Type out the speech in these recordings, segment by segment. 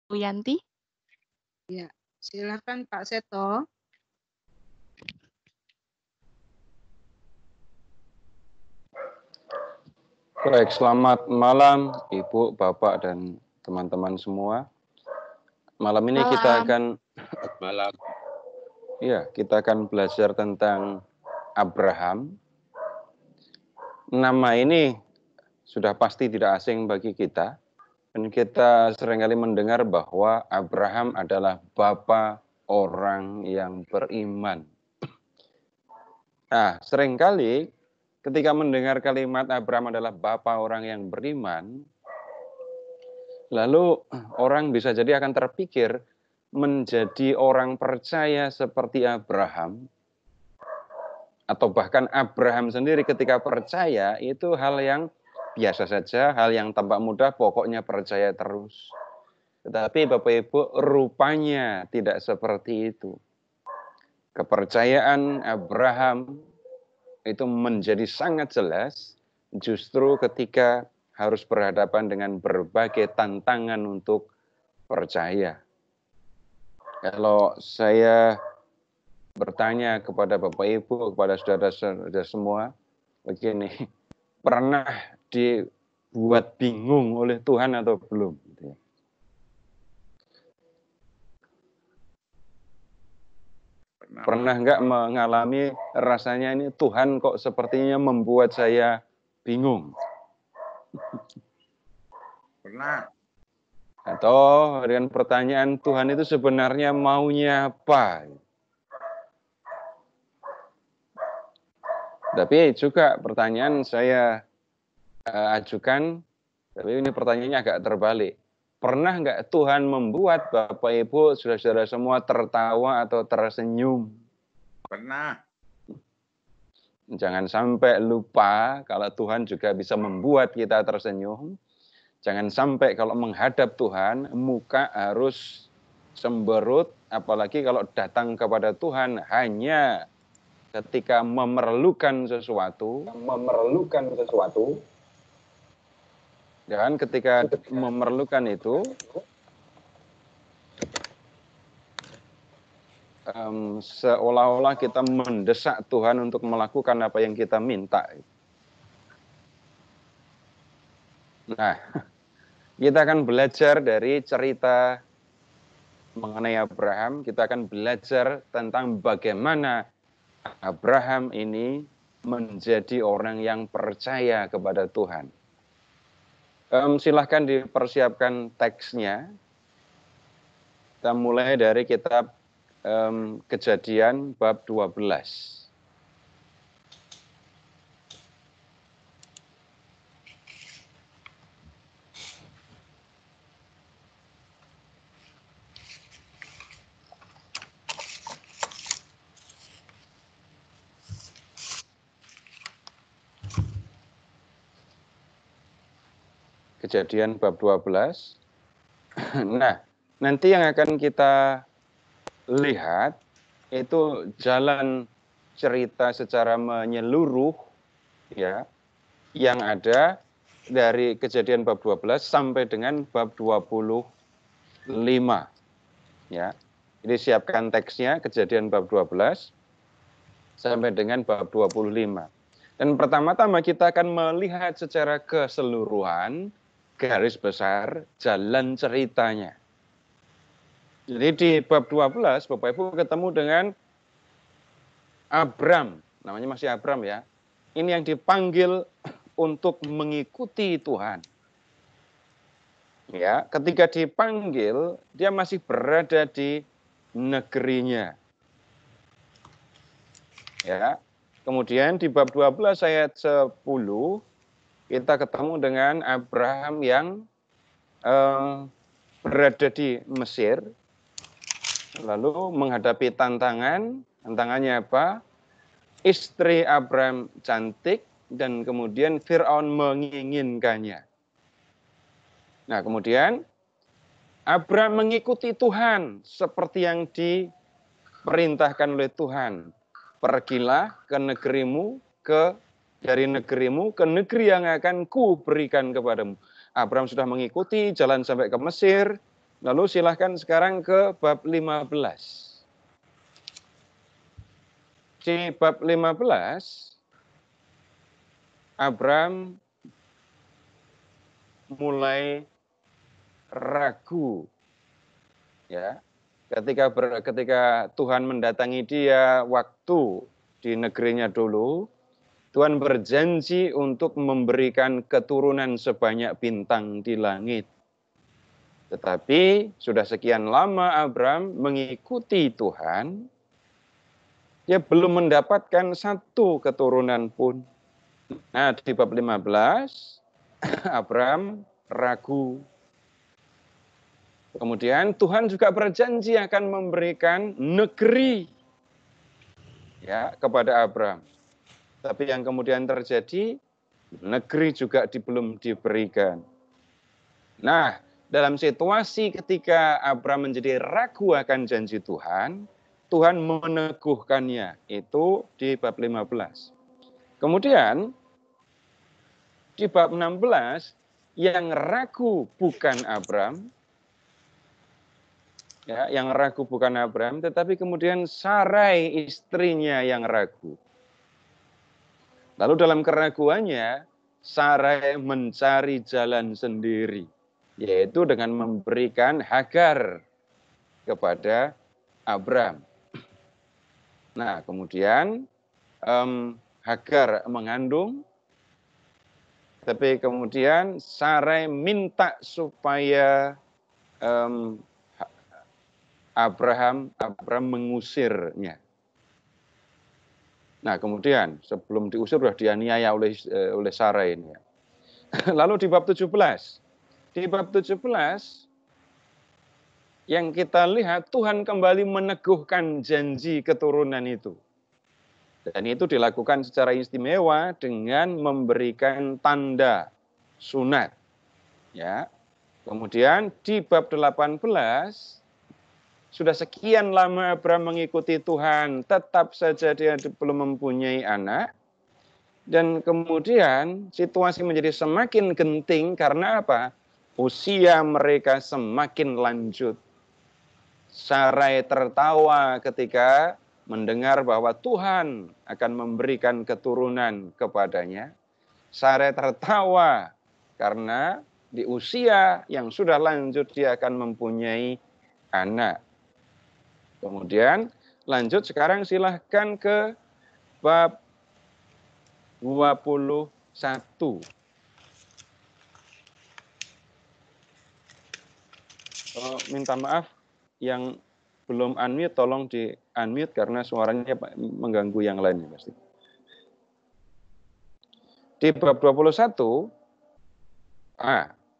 Yanti. Ya, silakan Pak Seto. Baik, selamat malam Ibu, Bapak, dan teman-teman semua. Malam ini kita akan belajar tentang Abraham. Nama ini sudah pasti tidak asing bagi kita. Dan kita seringkali mendengar bahwa Abraham adalah bapa orang yang beriman. Nah, seringkali ketika mendengar kalimat Abraham adalah bapa orang yang beriman, lalu orang bisa jadi akan terpikir menjadi orang percaya seperti Abraham, atau bahkan Abraham sendiri ketika percaya itu hal yang biasa saja, hal yang tampak mudah, pokoknya percaya terus. Tetapi Bapak Ibu, rupanya tidak seperti itu. Kepercayaan Abraham itu menjadi sangat jelas justru ketika harus berhadapan dengan berbagai tantangan untuk percaya. Kalau saya bertanya kepada Bapak Ibu, kepada saudara-saudara semua, begini, pernah dibuat bingung oleh Tuhan atau belum? Pernah nggak mengalami rasanya ini Tuhan kok sepertinya membuat saya bingung? Pernah. Atau dengan pertanyaan Tuhan itu sebenarnya maunya apa? Tapi juga pertanyaan saya ajukan, tapi ini pertanyaannya agak terbalik. Pernah nggak Tuhan membuat Bapak Ibu, saudara-saudara semua tertawa atau tersenyum? Pernah. Jangan sampai lupa kalau Tuhan juga bisa membuat kita tersenyum. Jangan sampai kalau menghadap Tuhan, muka harus semberut, apalagi kalau datang kepada Tuhan hanya ketika memerlukan sesuatu. Dan ketika memerlukan itu, seolah-olah kita mendesak Tuhan untuk melakukan apa yang kita minta. Nah, kita akan belajar dari cerita mengenai Abraham. Kita akan belajar tentang bagaimana Abraham ini menjadi orang yang percaya kepada Tuhan. Silahkan dipersiapkan teksnya. Kita mulai dari kitab Kejadian bab 12. Kejadian bab 12. Nah, nanti yang akan kita lihat itu jalan cerita secara menyeluruh ya, yang ada dari Kejadian bab 12 sampai dengan bab 25 ya. Jadi siapkan teksnya Kejadian bab 12 sampai dengan bab 25. Dan pertama-tama kita akan melihat secara keseluruhan garis besar jalan ceritanya. Jadi di bab 12 Bapak Ibu ketemu dengan Abram, namanya masih Abram ya. Ini yang dipanggil untuk mengikuti Tuhan. Ya, ketika dipanggil dia masih berada di negerinya. Ya. Kemudian di bab 12 ayat 10 kita ketemu dengan Abraham yang berada di Mesir, lalu menghadapi tantangannya apa? Istri Abraham cantik dan kemudian Fir'aun menginginkannya. Nah kemudian Abraham mengikuti Tuhan seperti yang diperintahkan oleh Tuhan. Pergilah ke negerimu, dari negerimu ke negeri yang akan ku berikan kepadamu. Abraham sudah mengikuti jalan sampai ke Mesir, Lalu silahkan sekarang ke bab 15. Di bab 15, Abram mulai ragu, ya. Ketika Tuhan mendatangi dia waktu di negerinya dulu, Tuhan berjanji untuk memberikan keturunan sebanyak bintang di langit. Tetapi sudah sekian lama Abram mengikuti Tuhan, dia belum mendapatkan satu keturunan pun. Nah, di bab 15, Abram ragu. Kemudian Tuhan juga berjanji akan memberikan negeri, ya, kepada Abram. Tapi yang kemudian terjadi, negeri juga belum diberikan. Nah, dalam situasi ketika Abram menjadi ragu akan janji Tuhan, Tuhan meneguhkannya. Itu di bab 15. Kemudian, di bab 16, yang ragu bukan Abram, ya, yang ragu bukan Abram, tetapi kemudian Sarai istrinya yang ragu. Lalu dalam keraguannya, Sarai mencari jalan sendiri, yaitu dengan memberikan Hagar kepada Abram. Nah, kemudian Hagar mengandung, tapi kemudian Sarai minta supaya Abram mengusirnya. Nah, kemudian sebelum diusir sudah dianiaya oleh Sarai ini. Lalu di bab 17. Di bab 17 yang kita lihat Tuhan kembali meneguhkan janji keturunan itu. Dan itu dilakukan secara istimewa dengan memberikan tanda sunat. Ya. Kemudian di bab 18 sudah sekian lama Abram mengikuti Tuhan, tetap saja dia belum mempunyai anak. Dan kemudian situasi menjadi semakin genting karena apa? Usia mereka semakin lanjut. Sarai tertawa ketika mendengar bahwa Tuhan akan memberikan keturunan kepadanya. Sarai tertawa karena di usia yang sudah lanjut dia akan mempunyai anak. Kemudian lanjut sekarang silahkan ke bab 21. Minta maaf yang belum unmute tolong di unmute karena suaranya mengganggu yang lain pasti. Di bab 21,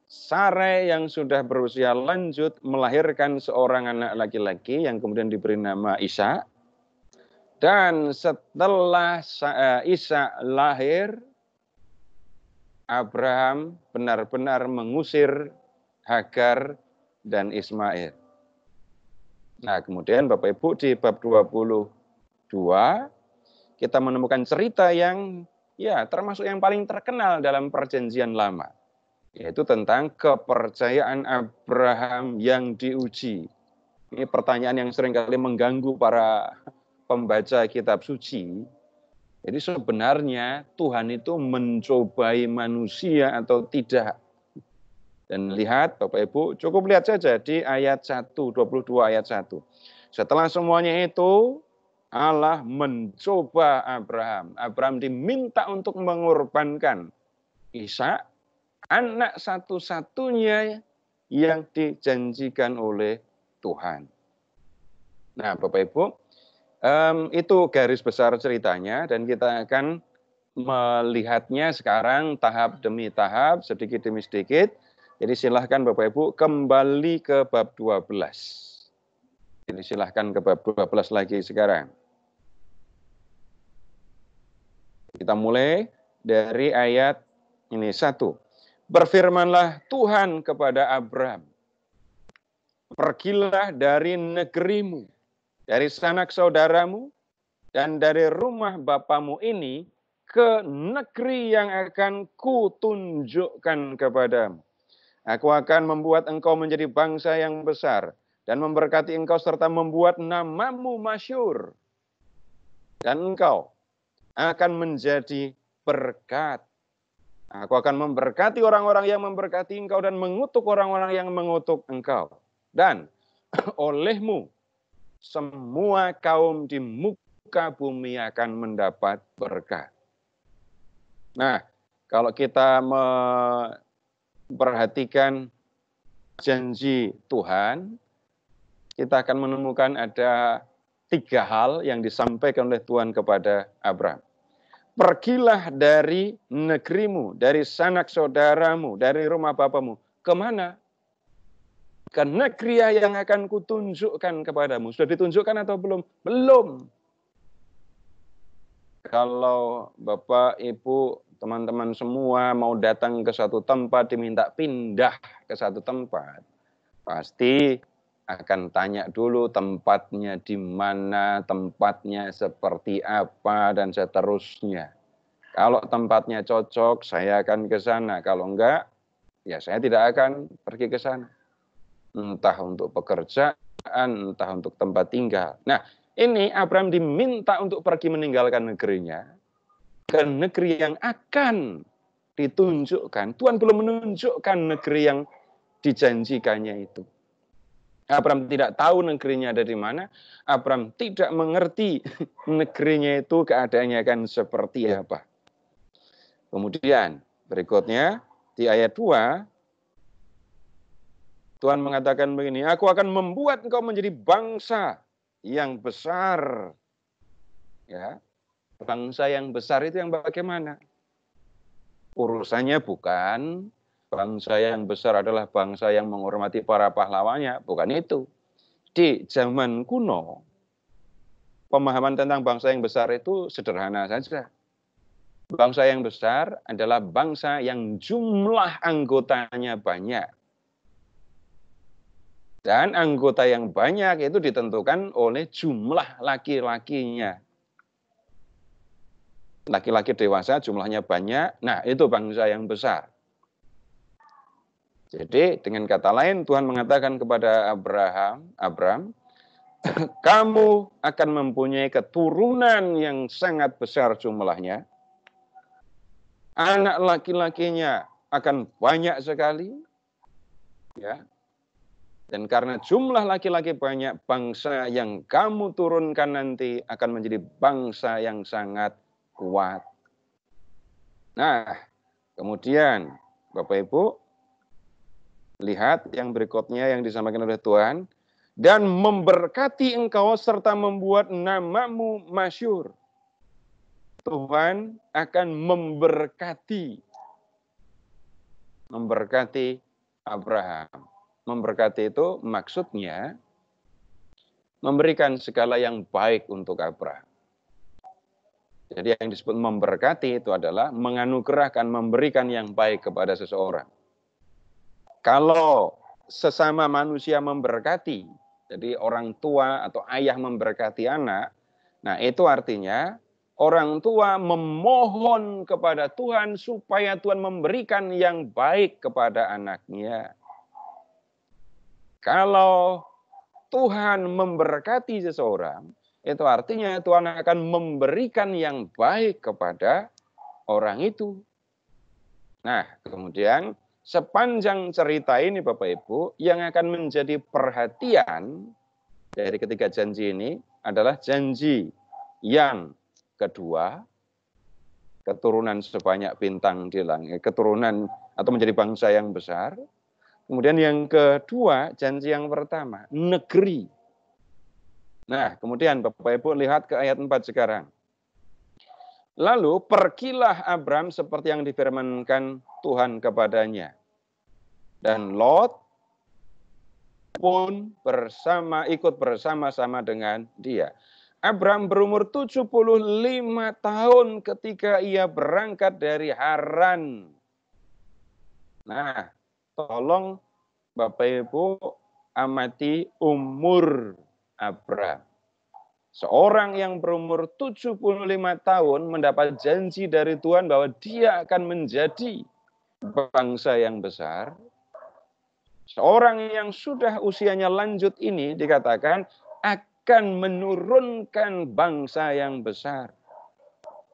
Sarai yang sudah berusia lanjut melahirkan seorang anak laki-laki yang kemudian diberi nama Ishak. Dan setelah Ishak lahir, Abraham benar-benar mengusir Hagar dan Ismail. Nah, kemudian Bapak Ibu di bab 22 kita menemukan cerita yang termasuk yang paling terkenal dalam Perjanjian Lama, yaitu tentang kepercayaan Abraham yang diuji. Ini pertanyaan yang seringkali mengganggu para pembaca kitab suci. Jadi sebenarnya Tuhan itu mencobai manusia atau tidak? Dan lihat Bapak Ibu, cukup lihat saja di ayat 1, 22 ayat 1. Setelah semuanya itu, Allah mencoba Abraham. Abraham diminta untuk mengorbankan Ishak, anak satu-satunya yang dijanjikan oleh Tuhan. Nah, Bapak Ibu, itu garis besar ceritanya dan kita akan melihatnya sekarang tahap demi tahap, sedikit demi sedikit. Jadi silahkan Bapak Ibu kembali ke bab 12. Jadi silahkan ke bab 12 lagi sekarang. Kita mulai dari ayat ini 1. Berfirmanlah Tuhan kepada Abram, pergilah dari negerimu, dari sanak saudaramu, dan dari rumah bapamu ini ke negeri yang akan kutunjukkan kepadamu. Aku akan membuat engkau menjadi bangsa yang besar dan memberkati engkau serta membuat namamu masyhur. Dan engkau akan menjadi berkat. Aku akan memberkati orang-orang yang memberkati engkau dan mengutuk orang-orang yang mengutuk engkau. Dan olehmu semua kaum di muka bumi akan mendapat berkat. Nah, kalau kita memperhatikan janji Tuhan, kita akan menemukan ada 3 hal yang disampaikan oleh Tuhan kepada Abraham. Pergilah dari negerimu, dari sanak saudaramu, dari rumah bapamu. Kemana? Ke negeri yang akan kutunjukkan kepadamu. Sudah ditunjukkan atau belum? Belum. Kalau Bapak, Ibu, teman-teman semua mau datang ke satu tempat, diminta pindah ke satu tempat, pasti akan tanya dulu tempatnya di mana, tempatnya seperti apa, dan seterusnya. Kalau tempatnya cocok, saya akan ke sana. Kalau enggak, ya saya tidak akan pergi ke sana. Entah untuk pekerjaan, entah untuk tempat tinggal. Nah, ini Abraham diminta untuk pergi meninggalkan negerinya ke negeri yang akan ditunjukkan. Tuhan belum menunjukkan negeri yang dijanjikannya itu. Abraham tidak tahu negerinya ada di mana. Abraham tidak mengerti negerinya itu keadaannya akan seperti apa. Kemudian berikutnya di ayat 2, Tuhan mengatakan begini, aku akan membuat engkau menjadi bangsa yang besar. Ya, bangsa yang besar itu yang bagaimana? Urusannya bukan bangsa yang besar adalah bangsa yang menghormati para pahlawannya, bukan itu. Di zaman kuno, pemahaman tentang bangsa yang besar itu sederhana saja. Bangsa yang besar adalah bangsa yang jumlah anggotanya banyak. Dan anggota yang banyak itu ditentukan oleh jumlah laki-lakinya. Laki-laki dewasa jumlahnya banyak, nah itu bangsa yang besar. Jadi dengan kata lain Tuhan mengatakan kepada Abraham, kamu akan mempunyai keturunan yang sangat besar jumlahnya. Anak laki-lakinya akan banyak sekali. Ya. Dan karena jumlah laki-laki banyak, bangsa yang kamu turunkan nanti akan menjadi bangsa yang sangat kuat. Nah, kemudian Bapak Ibu, lihat yang berikutnya yang disampaikan oleh Tuhan. Dan memberkati engkau serta membuat namamu masyhur. Tuhan akan memberkati Abraham. Memberkati itu maksudnya memberikan segala yang baik untuk Abraham. Jadi yang disebut memberkati itu adalah menganugerahkan, memberikan yang baik kepada seseorang. Kalau sesama manusia memberkati, jadi orang tua atau ayah memberkati anak, nah itu artinya orang tua memohon kepada Tuhan supaya Tuhan memberikan yang baik kepada anaknya. Kalau Tuhan memberkati seseorang, itu artinya Tuhan akan memberikan yang baik kepada orang itu. Nah, kemudian sepanjang cerita ini Bapak Ibu, yang akan menjadi perhatian dari ketiga janji ini adalah janji yang kedua, keturunan sebanyak bintang di langit, keturunan atau menjadi bangsa yang besar. Kemudian yang kedua, janji yang pertama, negeri. Nah, kemudian Bapak Ibu lihat ke ayat 4 sekarang. Lalu pergilah Abraham seperti yang difirmankan Tuhan kepadanya. Dan Lot pun ikut bersama-sama dengan dia. Abraham berumur 75 tahun ketika ia berangkat dari Haran. Nah, tolong Bapak Ibu amati umur Abraham. Seorang yang berumur 75 tahun mendapat janji dari Tuhan bahwa dia akan menjadi bangsa yang besar. Seorang yang sudah usianya lanjut ini dikatakan akan menurunkan bangsa yang besar.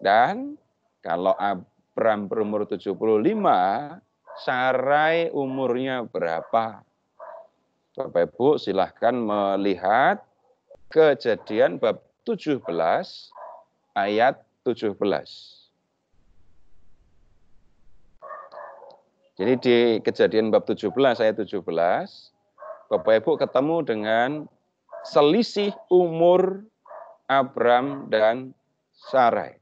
Dan kalau Abram berumur 75, Sarai umurnya berapa? Bapak Ibu silahkan melihat Kejadian bab 17 ayat 17. Jadi di Kejadian bab 17 ayat 17, Bapak Ibu ketemu dengan selisih umur Abram dan Sarai.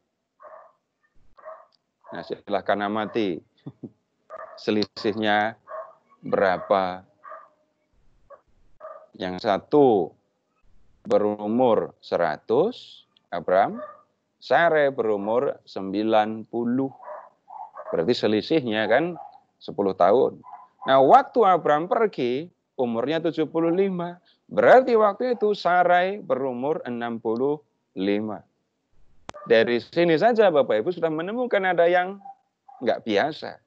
Nah, silahkan amati selisihnya berapa. Yang satu berumur 100, Abram. Sarai berumur 90. Berarti selisihnya kan 10 tahun. Nah, waktu Abram pergi, umurnya 75. Berarti waktu itu Sarai berumur 65. Dari sini saja Bapak Ibu sudah menemukan ada yang nggak biasa.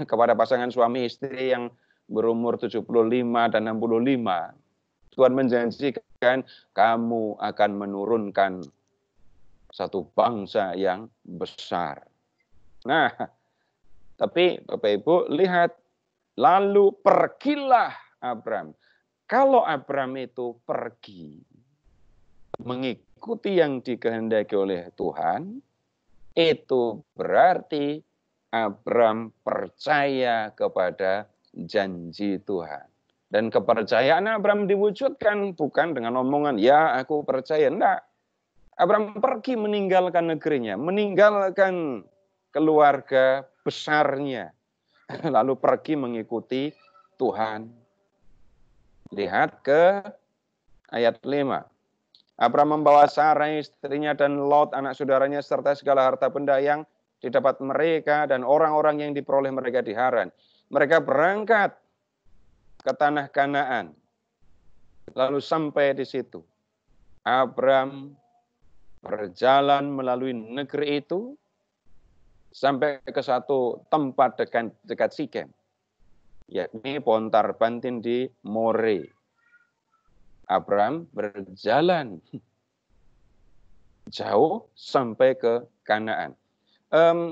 Kepada pasangan suami istri yang berumur 75 dan 65, Tuhan menjanjikan kamu akan menurunkan satu bangsa yang besar. Nah, tapi Bapak Ibu lihat, lalu pergilah Abram. Kalau Abram itu pergi mengikuti yang dikehendaki oleh Tuhan, itu berarti Abram percaya kepada janji Tuhan. Dan kepercayaan Abram diwujudkan bukan dengan omongan, ya aku percaya. Enggak. Abram pergi meninggalkan negerinya, meninggalkan keluarga besarnya. Lalu pergi mengikuti Tuhan. Lihat ke ayat 5. Abram membawa Sarai istrinya dan Lot anak saudaranya serta segala harta benda yang didapat mereka dan orang-orang yang diperoleh mereka di Haran. Mereka berangkat ke tanah Kanaan. Lalu sampai di situ. Abram berjalan melalui negeri itu sampai ke satu tempat dekat Sikem, yakni Pontar-Bantin di More. Abram berjalan jauh sampai ke Kanaan.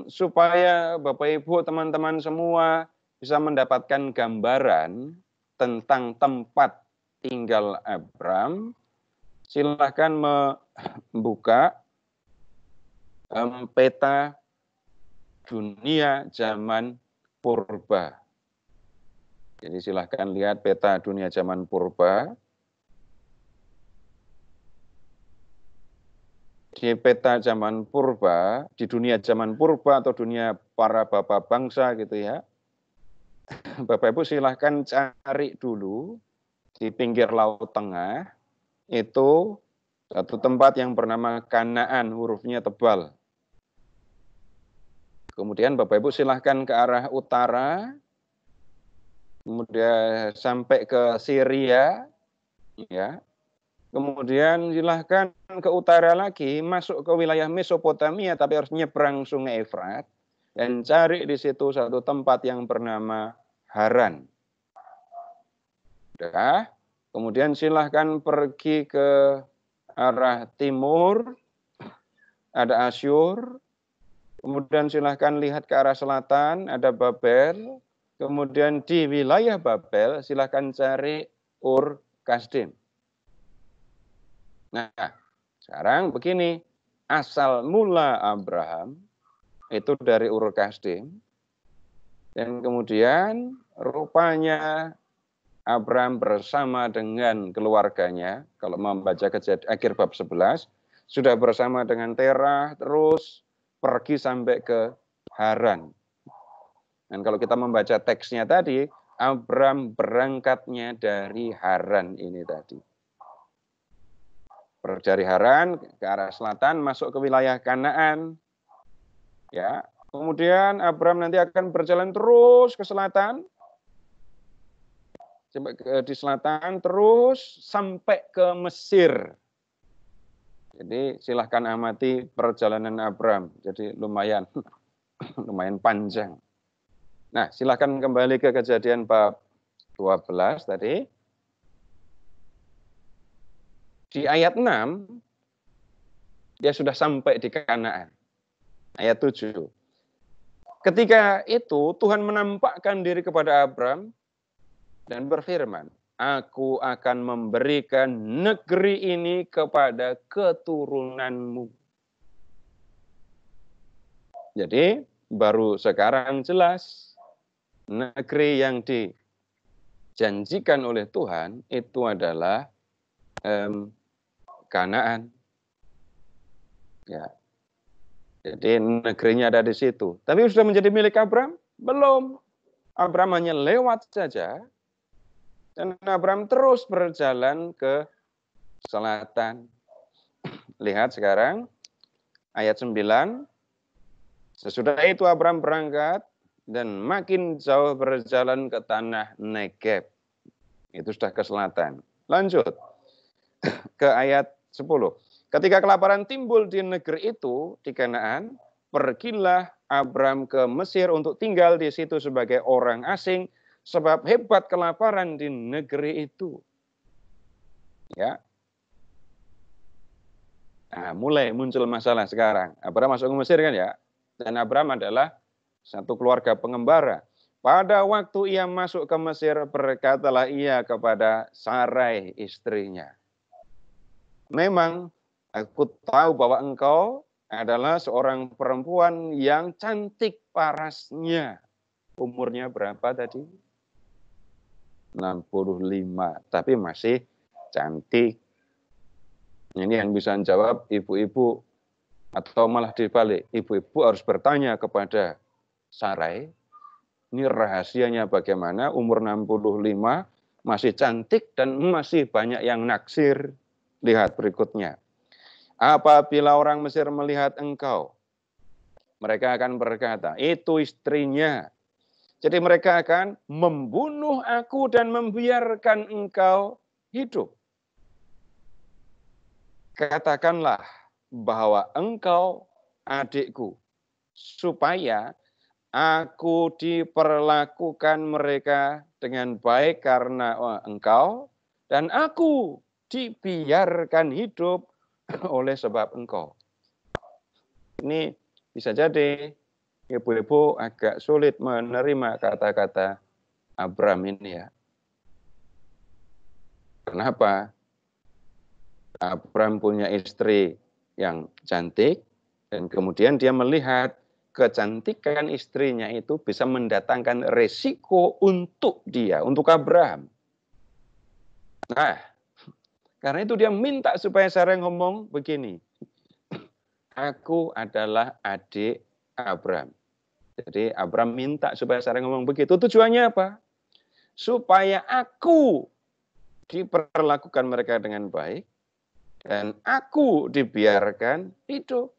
Supaya Bapak Ibu teman-teman semua bisa mendapatkan gambaran tentang tempat tinggal Abram, silahkan membuka peta dunia zaman purba. Jadi silahkan lihat peta dunia zaman purba. Di peta zaman purba, di dunia zaman purba atau dunia para bapak bangsa gitu ya. Bapak Ibu silahkan cari dulu di pinggir Laut Tengah, itu satu tempat yang bernama Kanaan, hurufnya tebal. Kemudian Bapak Ibu silahkan ke arah utara, kemudian sampai ke Syria, ya. Kemudian silahkan ke utara lagi, masuk ke wilayah Mesopotamia, tapi harus nyebrang Sungai Efrat, dan cari di situ satu tempat yang bernama Haran. Udah. Kemudian silahkan pergi ke arah timur, ada Asyur. Kemudian silahkan lihat ke arah selatan, ada Babel. Kemudian di wilayah Babel, silahkan cari Ur Kasdim. Nah, sekarang begini, asal mula Abraham itu dari Ur Kasdim, dan kemudian rupanya Abraham bersama dengan keluarganya, kalau membaca akhir bab 11, sudah bersama dengan Terah, terus pergi sampai ke Haran. Dan kalau kita membaca teksnya tadi, Abraham berangkatnya dari Haran ini tadi. Dari Haran ke arah selatan masuk ke wilayah Kanaan. Ya, kemudian Abraham nanti akan berjalan terus ke selatan. Sampai di selatan terus sampai ke Mesir. Jadi silahkan amati perjalanan Abraham. Jadi lumayan panjang. Nah, silahkan kembali ke Kejadian bab 12 tadi. Di ayat 6, dia sudah sampai di Kanaan. Ayat 7. Ketika itu Tuhan menampakkan diri kepada Abram dan berfirman, Aku akan memberikan negeri ini kepada keturunanmu. Jadi baru sekarang jelas negeri yang dijanjikan oleh Tuhan itu adalah Kanaan. Ya. Jadi negerinya ada di situ. Tapi sudah menjadi milik Abram? Belum. Abram hanya lewat saja. Dan Abram terus berjalan ke selatan. Lihat sekarang ayat 9. Sesudah itu Abram berangkat dan makin jauh berjalan ke tanah Negeb. Itu sudah ke selatan. Lanjut ke ayat 10. Ketika kelaparan timbul di negeri itu, di Kanaan, pergilah Abram ke Mesir untuk tinggal di situ sebagai orang asing, sebab hebat kelaparan di negeri itu. Ya. Nah, mulai muncul masalah sekarang. Abram masuk ke Mesir kan ya? Dan Abram adalah satu keluarga pengembara. Pada waktu ia masuk ke Mesir, berkatalah ia kepada Sarai istrinya, memang aku tahu bahwa engkau adalah seorang perempuan yang cantik parasnya. Umurnya berapa tadi? 65, tapi masih cantik. Ini yang bisa jawab ibu-ibu, atau malah dibalik, ibu-ibu harus bertanya kepada Sarai, ini rahasianya bagaimana, umur 65, masih cantik dan masih banyak yang naksir. Lihat berikutnya. Apabila orang Mesir melihat engkau, mereka akan berkata, itu istrinya. Jadi mereka akan membunuh aku dan membiarkan engkau hidup. Katakanlah bahwa engkau adikku, supaya aku diperlakukan mereka dengan baik karena engkau, dan aku dibiarkan hidup oleh sebab engkau. Ini bisa jadi ibu-ibu agak sulit menerima kata-kata Abram ini ya. Kenapa? Abram punya istri yang cantik, dan kemudian dia melihat kecantikan istrinya itu bisa mendatangkan resiko untuk dia, untuk Abraham. Nah, karena itu dia minta supaya Sarai ngomong begini, aku adalah adik Abram. Jadi Abram minta supaya Sarai ngomong begitu. Tujuannya apa? Supaya aku diperlakukan mereka dengan baik, dan aku dibiarkan hidup.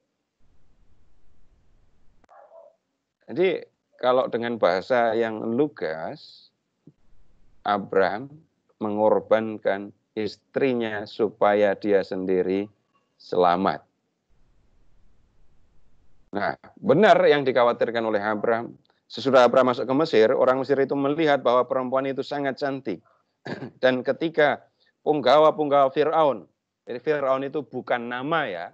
Jadi kalau dengan bahasa yang lugas, Abram mengorbankan istrinya supaya dia sendiri selamat. Nah, benar yang dikhawatirkan oleh Abram. Sesudah Abram masuk ke Mesir, orang Mesir itu melihat bahwa perempuan itu sangat cantik. Dan ketika punggawa-punggawa Fir'aun, jadi Fir'aun itu bukan nama ya,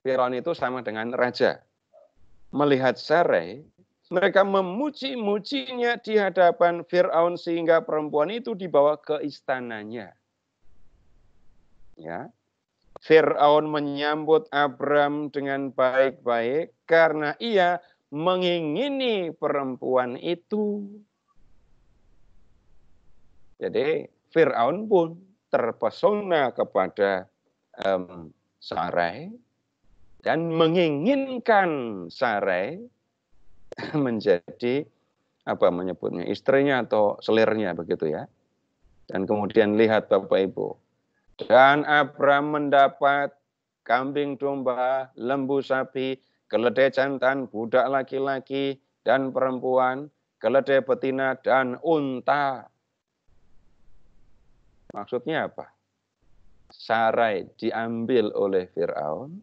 Fir'aun itu sama dengan raja. Melihat Sarai, mereka memuji-mujinya di hadapan Fir'aun sehingga perempuan itu dibawa ke istananya. Ya. Fir'aun menyambut Abram dengan baik-baik karena ia mengingini perempuan itu. Jadi Fir'aun pun terpesona kepada Sarai dan menginginkan Sarai menjadi apa menyebutnya istrinya atau selirnya begitu ya. Dan kemudian lihat Bapak Ibu, dan Abram mendapat kambing domba, lembu sapi, keledai jantan, budak laki-laki dan perempuan, keledai betina dan unta. Maksudnya apa? Sarai diambil oleh Fir'aun,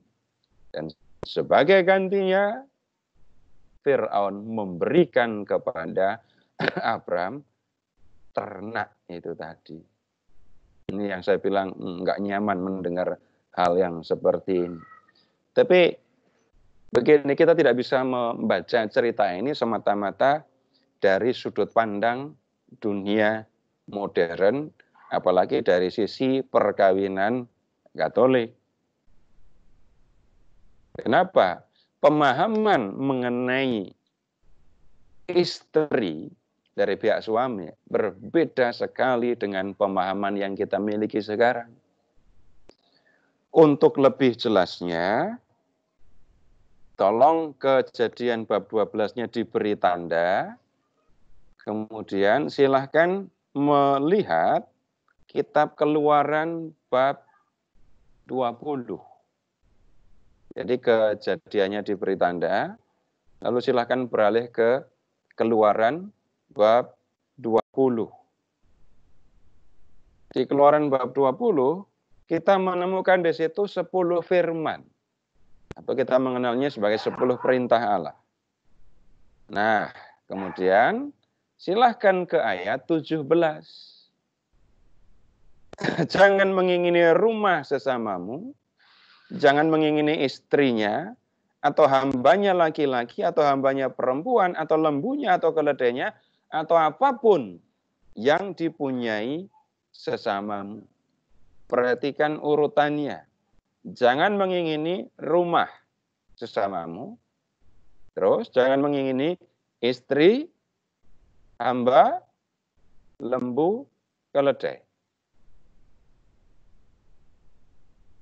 dan sebagai gantinya Fir'aun memberikan kepada Abram ternak itu tadi. Ini yang saya bilang nggak nyaman mendengar hal yang seperti ini. Tapi begini, kita tidak bisa membaca cerita ini semata-mata dari sudut pandang dunia modern, apalagi dari sisi perkawinan Katolik. Kenapa? Pemahaman mengenai istri dari pihak suami berbeda sekali dengan pemahaman yang kita miliki sekarang. Untuk lebih jelasnya, tolong Kejadian bab 12-nya diberi tanda, kemudian silahkan melihat kitab Keluaran bab 20. Jadi kejadiannya diberi tanda, lalu silahkan beralih ke Keluaran bab 20. Di Keluaran bab 20, kita menemukan di situ 10 firman. Atau kita mengenalnya sebagai 10 perintah Allah. Nah, kemudian silahkan ke ayat 17. Jangan mengingini rumah sesamamu, jangan mengingini istrinya, atau hambanya laki-laki, atau hambanya perempuan, atau lembunya, atau keledainya, atau apapun yang dipunyai sesamamu. Perhatikan urutannya. Jangan mengingini rumah sesamamu. Terus jangan mengingini istri, hamba, lembu, keledai.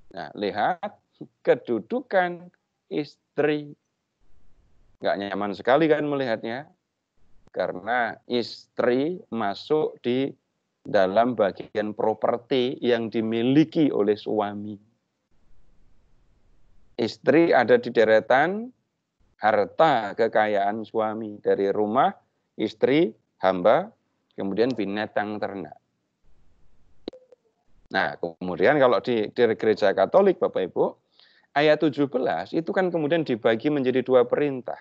Nah, lihat kedudukan istri. Nggak nyaman sekali kan melihatnya? Karena istri masuk di dalam bagian properti yang dimiliki oleh suami. Istri ada di deretan harta kekayaan suami. Dari rumah, istri, hamba, kemudian binatang ternak. Nah, kemudian kalau di gereja Katolik, Bapak Ibu, ayat 17 itu kan kemudian dibagi menjadi 2 perintah.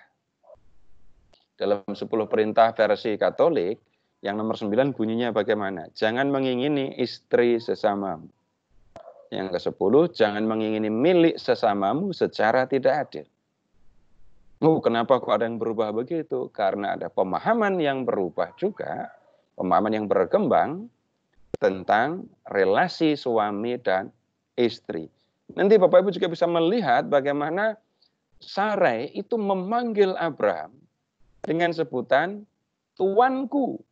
Dalam 10 perintah versi Katolik, yang nomor 9 bunyinya bagaimana? Jangan mengingini istri sesamamu. Yang ke-10, jangan mengingini milik sesamamu secara tidak adil. Kenapa kok ada yang berubah begitu? Karena ada pemahaman yang berubah juga, pemahaman yang berkembang, tentang relasi suami dan istri. Nanti Bapak Ibu juga bisa melihat bagaimana Sarai itu memanggil Abraham dengan sebutan tuanku.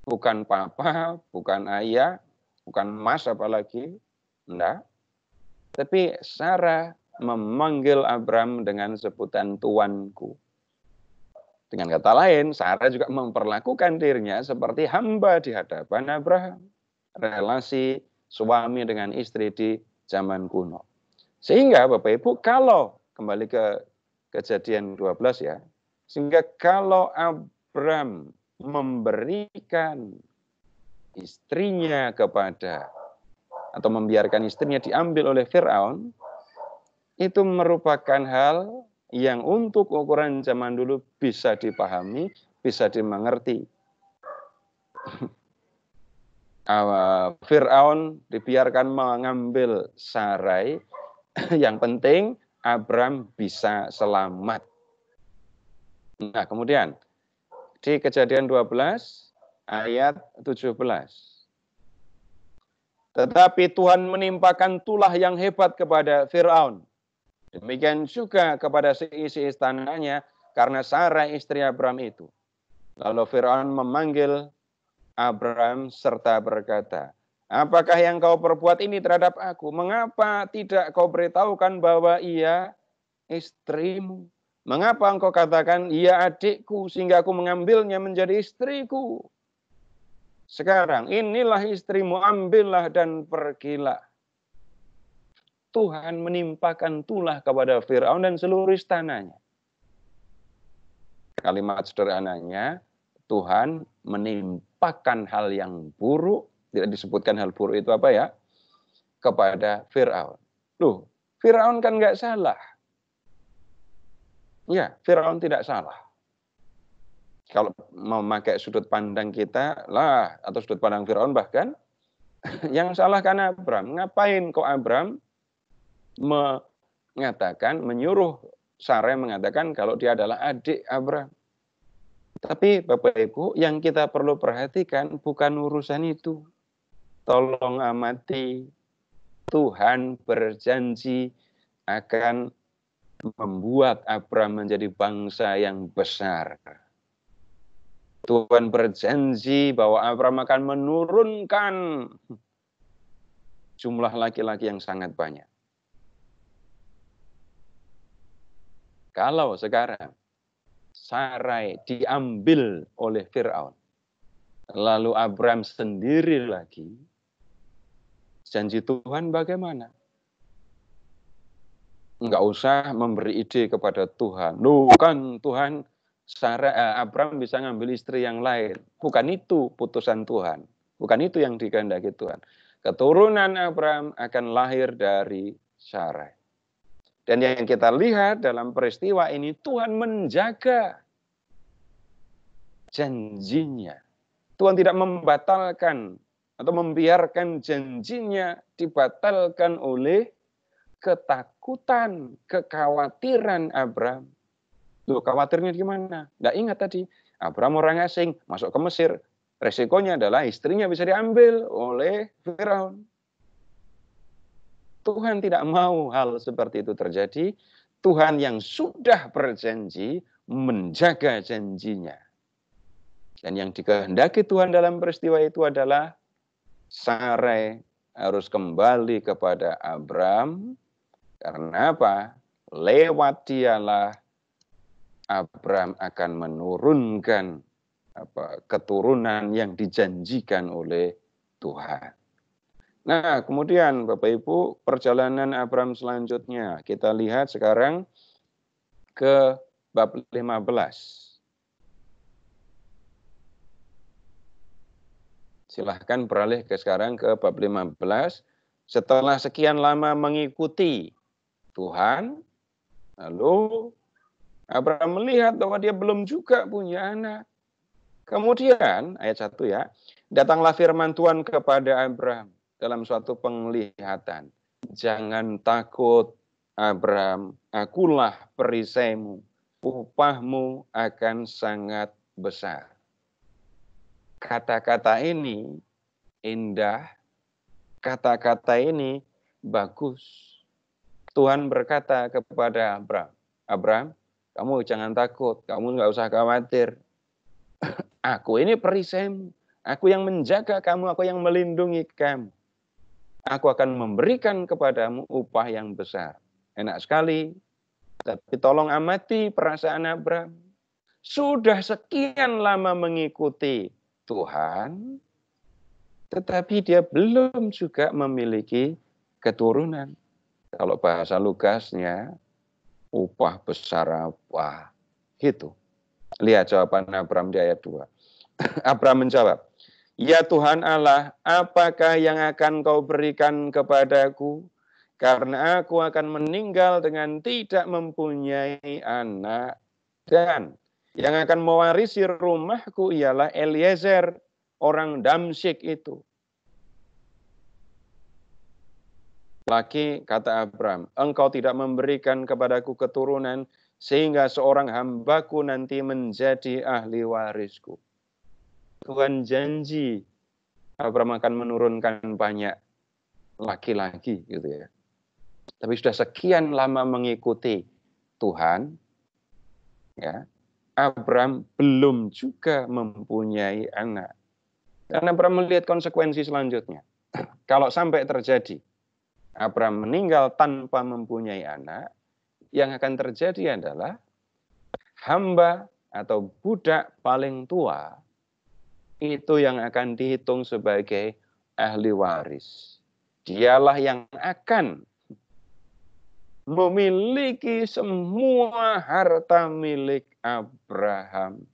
Bukan papa, bukan ayah, bukan mas apalagi. Enggak. Tapi Sarah memanggil Abraham dengan sebutan tuanku. Dengan kata lain, Sarah juga memperlakukan dirinya seperti hamba di hadapan Abraham. Relasi suami dengan istri di zaman kuno. Sehingga Bapak Ibu, kalau kembali ke Kejadian 12 ya, sehingga kalau Abraham memberikan istrinya kepada, atau membiarkan istrinya diambil oleh Firaun, itu merupakan hal yang untuk ukuran zaman dulu bisa dipahami, bisa dimengerti. Firaun dibiarkan mengambil Sarai, yang penting Abram bisa selamat. Nah, kemudian di Kejadian 12 ayat 17. Tetapi Tuhan menimpakan tulah yang hebat kepada Firaun. Demikian juga kepada seisi istananya karena Sarai istri Abram itu. Lalu Firaun memanggil Abram serta berkata, apakah yang kau perbuat ini terhadap aku? Mengapa tidak kau beritahukan bahwa ia istrimu? Mengapa engkau katakan ia adikku sehingga aku mengambilnya menjadi istriku? Sekarang inilah istrimu, ambillah dan pergilah. Tuhan menimpakan tulah kepada Firaun dan seluruh istananya. Kalimat sederhananya, Tuhan menimpakan hal yang buruk, tidak disebutkan hal buruk itu apa ya, kepada Firaun. Loh, Firaun kan nggak salah. Ya, Firaun tidak salah. Kalau mau pakai sudut pandang kita lah, atau sudut pandang Firaun bahkan, yang salah kan Abram. Ngapain kok Abram menyuruh Sarai mengatakan kalau dia adalah adik Abram. Tapi Bapak Ibu, yang kita perlu perhatikan bukan urusan itu. Tolong amati, Tuhan berjanji akan membuat Abram menjadi bangsa yang besar. Tuhan berjanji bahwa Abram akan menurunkan jumlah laki-laki yang sangat banyak. Kalau sekarang Sarai diambil oleh Firaun, lalu Abram sendiri lagi, janji Tuhan bagaimana? Enggak usah memberi ide kepada Tuhan. Loh kan Tuhan, Abram bisa ngambil istri yang lain. Bukan itu putusan Tuhan. Bukan itu yang dikehendaki Tuhan. Keturunan Abram akan lahir dari Sarai. Dan yang kita lihat dalam peristiwa ini, Tuhan menjaga janjinya. Tuhan tidak membatalkan atau membiarkan janjinya dibatalkan oleh ketakutan, kekhawatiran Abram. Loh, khawatirnya gimana? Nggak ingat tadi, Abram orang asing, masuk ke Mesir. Resikonya adalah istrinya bisa diambil oleh Firaun. Tuhan tidak mau hal seperti itu terjadi. Tuhan yang sudah berjanji menjaga janjinya. Dan yang dikehendaki Tuhan dalam peristiwa itu adalah Sarai harus kembali kepada Abram. Karena apa? Lewat dialah Abram akan menurunkan keturunan yang dijanjikan oleh Tuhan. Nah, kemudian Bapak Ibu, perjalanan Abram selanjutnya. Kita lihat sekarang ke bab 15. Silahkan beralih sekarang ke bab 15. Setelah sekian lama mengikuti Tuhan, lalu Abraham melihat bahwa dia belum juga punya anak. Kemudian, ayat 1 ya, datanglah firman Tuhan kepada Abraham dalam suatu penglihatan. Jangan takut, Abraham, akulah perisaimu, upahmu akan sangat besar. Kata-kata ini indah, kata-kata ini bagus. Tuhan berkata kepada Abraham, Abraham, kamu jangan takut, kamu nggak usah khawatir. Aku ini perisaimu, aku yang menjaga kamu, aku yang melindungi kamu. Aku akan memberikan kepadamu upah yang besar. Enak sekali, tapi tolong amati perasaan Abraham. Sudah sekian lama mengikuti Tuhan, tetapi dia belum juga memiliki keturunan. Kalau bahasa Lukasnya, upah besar apa? Gitu. Lihat jawaban Abraham di ayat 2. Abraham menjawab, ya Tuhan Allah, apakah yang akan kau berikan kepadaku? Karena aku akan meninggal dengan tidak mempunyai anak. Dan yang akan mewarisi rumahku ialah Eliezer, orang Damsyik itu. Lagi kata Abraham, engkau tidak memberikan kepadaku keturunan, sehingga seorang hambaku nanti menjadi ahli warisku. Tuhan janji Abraham akan menurunkan banyak laki-laki gitu ya. Tapi sudah sekian lama mengikuti Tuhan, ya, Abraham belum juga mempunyai anak. Dan Abraham melihat konsekuensi selanjutnya. Kalau sampai terjadi Abraham meninggal tanpa mempunyai anak, yang akan terjadi adalah hamba atau budak paling tua itu yang akan dihitung sebagai ahli waris. Dialah yang akan memiliki semua harta milik Abraham.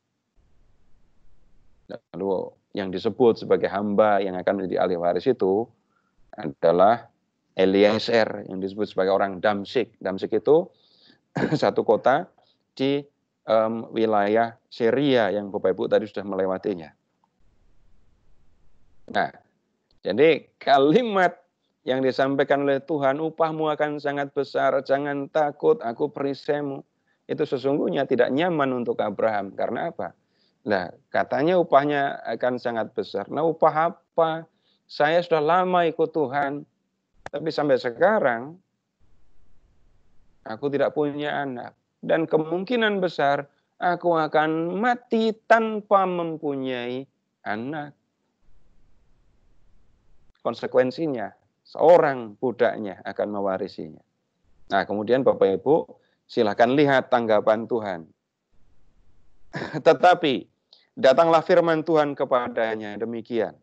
Lalu yang disebut sebagai hamba yang akan menjadi ahli waris itu adalah Eliezer, yang disebut sebagai orang Damsyik. Damsyik itu satu kota di wilayah Syria yang Bapak Ibu tadi sudah melewatinya. Nah, jadi kalimat yang disampaikan oleh Tuhan, upahmu akan sangat besar, jangan takut, aku perisaimu. Itu sesungguhnya tidak nyaman untuk Abraham. Karena apa? Nah, katanya upahnya akan sangat besar. Nah, upah apa? Saya sudah lama ikut Tuhan, tapi sampai sekarang aku tidak punya anak. Dan kemungkinan besar aku akan mati tanpa mempunyai anak. Konsekuensinya, seorang budaknya akan mewarisinya. Nah, kemudian Bapak Ibu, silakan lihat tanggapan Tuhan. Tetapi, datanglah firman Tuhan kepadanya demikian.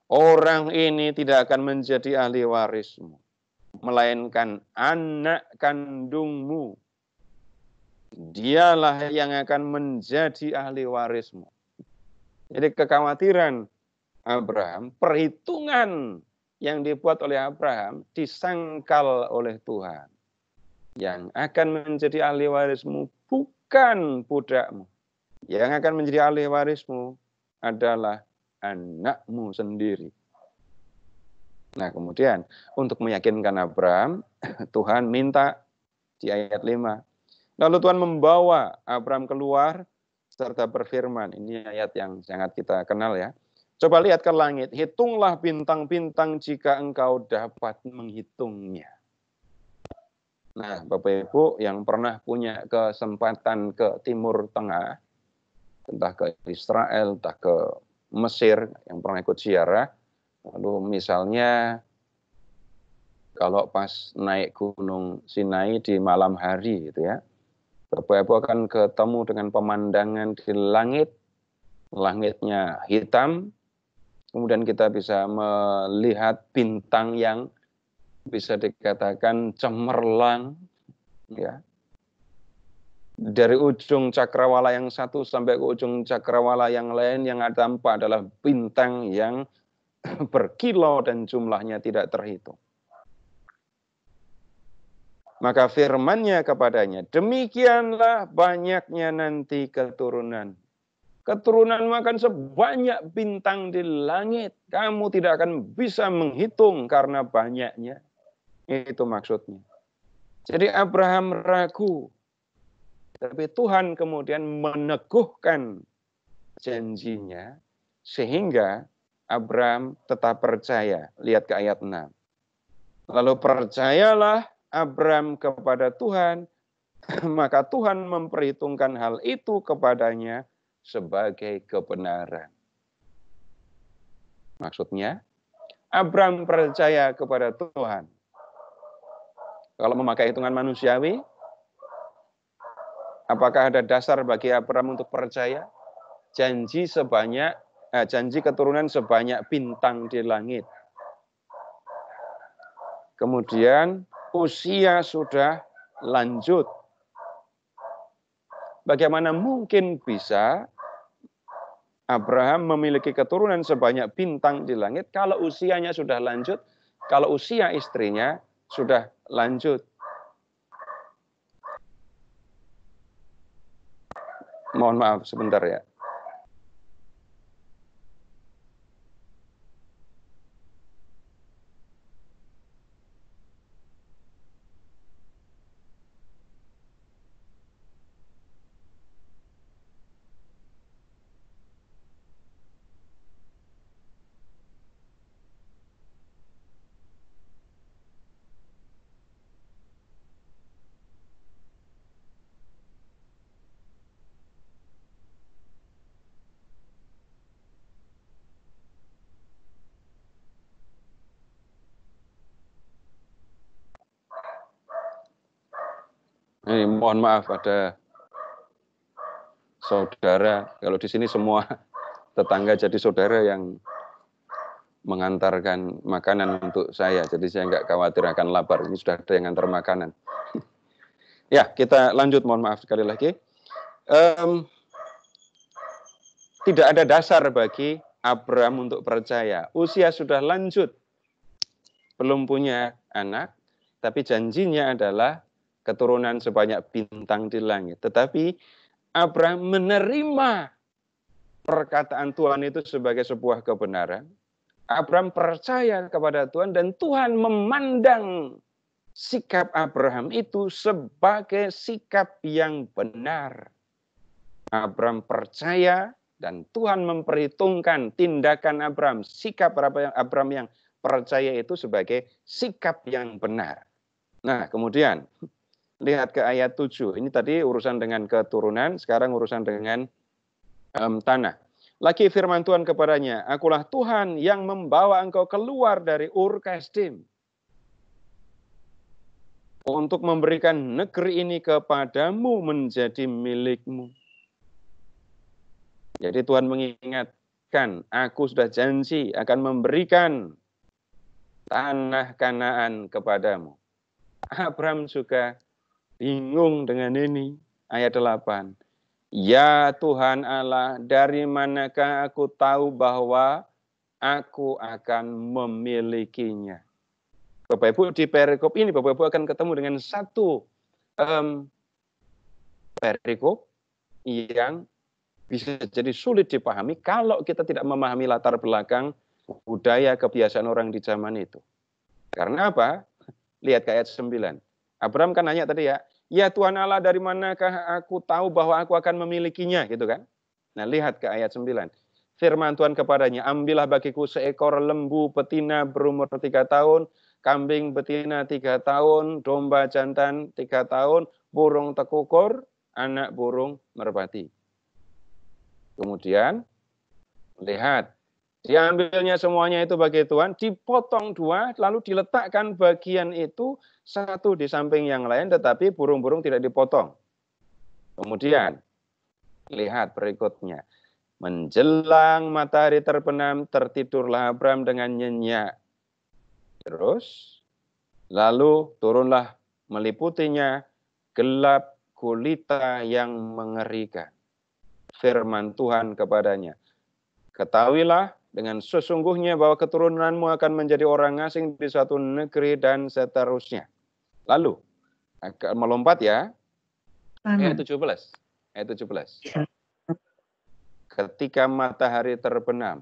Orang ini tidak akan menjadi ahli warismu, melainkan anak kandungmu. Dialah yang akan menjadi ahli warismu. Jadi kekhawatiran Abraham, perhitungan yang dibuat oleh Abraham disangkal oleh Tuhan. Yang akan menjadi ahli warismu bukan budakmu. Yang akan menjadi ahli warismu adalah anakmu sendiri. Nah, kemudian untuk meyakinkan Abraham, Tuhan minta di ayat 5. Lalu Tuhan membawa Abraham keluar serta berfirman. Ini ayat yang sangat kita kenal ya. Coba lihat ke langit, hitunglah bintang-bintang jika engkau dapat menghitungnya. Nah, Bapak Ibu yang pernah punya kesempatan ke Timur Tengah, entah ke Israel, entah ke Mesir, yang pernah ikut ziarah, lalu misalnya kalau pas naik Gunung Sinai di malam hari gitu ya, Bapak Ibu akan ketemu dengan pemandangan di langit, langitnya hitam, kemudian kita bisa melihat bintang yang bisa dikatakan cemerlang, ya. Dari ujung cakrawala yang satu sampai ke ujung cakrawala yang lain yang ada tampak adalah bintang yang berkilau dan jumlahnya tidak terhitung. Maka firman-Nya kepadanya, demikianlah banyaknya nanti keturunan. Keturunan makan sebanyak bintang di langit. Kamu tidak akan bisa menghitung karena banyaknya. Itu maksudnya. Jadi Abraham ragu. Tapi Tuhan kemudian meneguhkan janjinya. Sehingga Abraham tetap percaya. Lihat ke ayat 6. Lalu percayalah Abraham kepada Tuhan. Maka Tuhan memperhitungkan hal itu kepadanya sebagai kebenaran. Maksudnya, Abraham percaya kepada Tuhan. Kalau memakai hitungan manusiawi, apakah ada dasar bagi Abraham untuk percaya? Janji keturunan sebanyak bintang di langit. Kemudian usia sudah lanjut. Bagaimana mungkin bisa Abraham memiliki keturunan sebanyak bintang di langit kalau usianya sudah lanjut, kalau usia istrinya sudah lanjut. Mohon maaf sebentar ya. Ini mohon maaf ada saudara, kalau di sini semua tetangga jadi saudara yang mengantarkan makanan untuk saya. Jadi saya nggak khawatir akan lapar. Ini sudah ada yang antar makanan. Ya, kita lanjut. Mohon maaf sekali lagi. Tidak ada dasar bagi Abraham untuk percaya. Usia sudah lanjut. Belum punya anak. Tapi janjinya adalah keturunan sebanyak bintang di langit. Tetapi Abraham menerima perkataan Tuhan itu sebagai sebuah kebenaran. Abraham percaya kepada Tuhan dan Tuhan memandang sikap Abraham itu sebagai sikap yang benar. Abraham percaya dan Tuhan memperhitungkan tindakan Abraham, sikap Abraham yang percaya itu sebagai sikap yang benar. Nah, kemudian lihat ke ayat 7. Ini tadi urusan dengan keturunan, sekarang urusan dengan tanah. Lagi firman Tuhan kepadanya, akulah Tuhan yang membawa engkau keluar dari Ur Kasdim untuk memberikan negeri ini kepadamu menjadi milikmu. Jadi Tuhan mengingatkan, aku sudah janji akan memberikan tanah Kanaan kepadamu. Abraham juga bingung dengan ini. Ayat 8. Ya Tuhan Allah, dari manakah aku tahu bahwa aku akan memilikinya? Bapak Ibu, di perikop ini Bapak Ibu akan ketemu dengan satu perikop yang bisa jadi sulit dipahami kalau kita tidak memahami latar belakang budaya kebiasaan orang di zaman itu. Karena apa? Lihat ke ayat 9. Abraham kan nanya tadi ya Tuhan Allah, dari manakah aku tahu bahwa aku akan memilikinya, gitu kan? Nah, lihat ke ayat 9. Firman Tuhan kepadanya, ambillah bagiku seekor lembu betina berumur 3 tahun, kambing betina 3 tahun, domba jantan 3 tahun, burung tekukur, anak burung merpati. Kemudian, lihat, diambilnya semuanya itu bagi Tuhan, dipotong 2, lalu diletakkan bagian itu satu di samping yang lain, tetapi burung-burung tidak dipotong. Kemudian, lihat berikutnya. Menjelang matahari terbenam, tertidurlah Abraham dengan nyenyak. Terus, lalu turunlah meliputinya gelap gulita yang mengerikan. Firman Tuhan kepadanya, ketahuilah dengan sesungguhnya bahwa keturunanmu akan menjadi orang asing di suatu negeri dan seterusnya. Lalu, melompat ayat 17. Ayat 17. Ketika matahari terbenam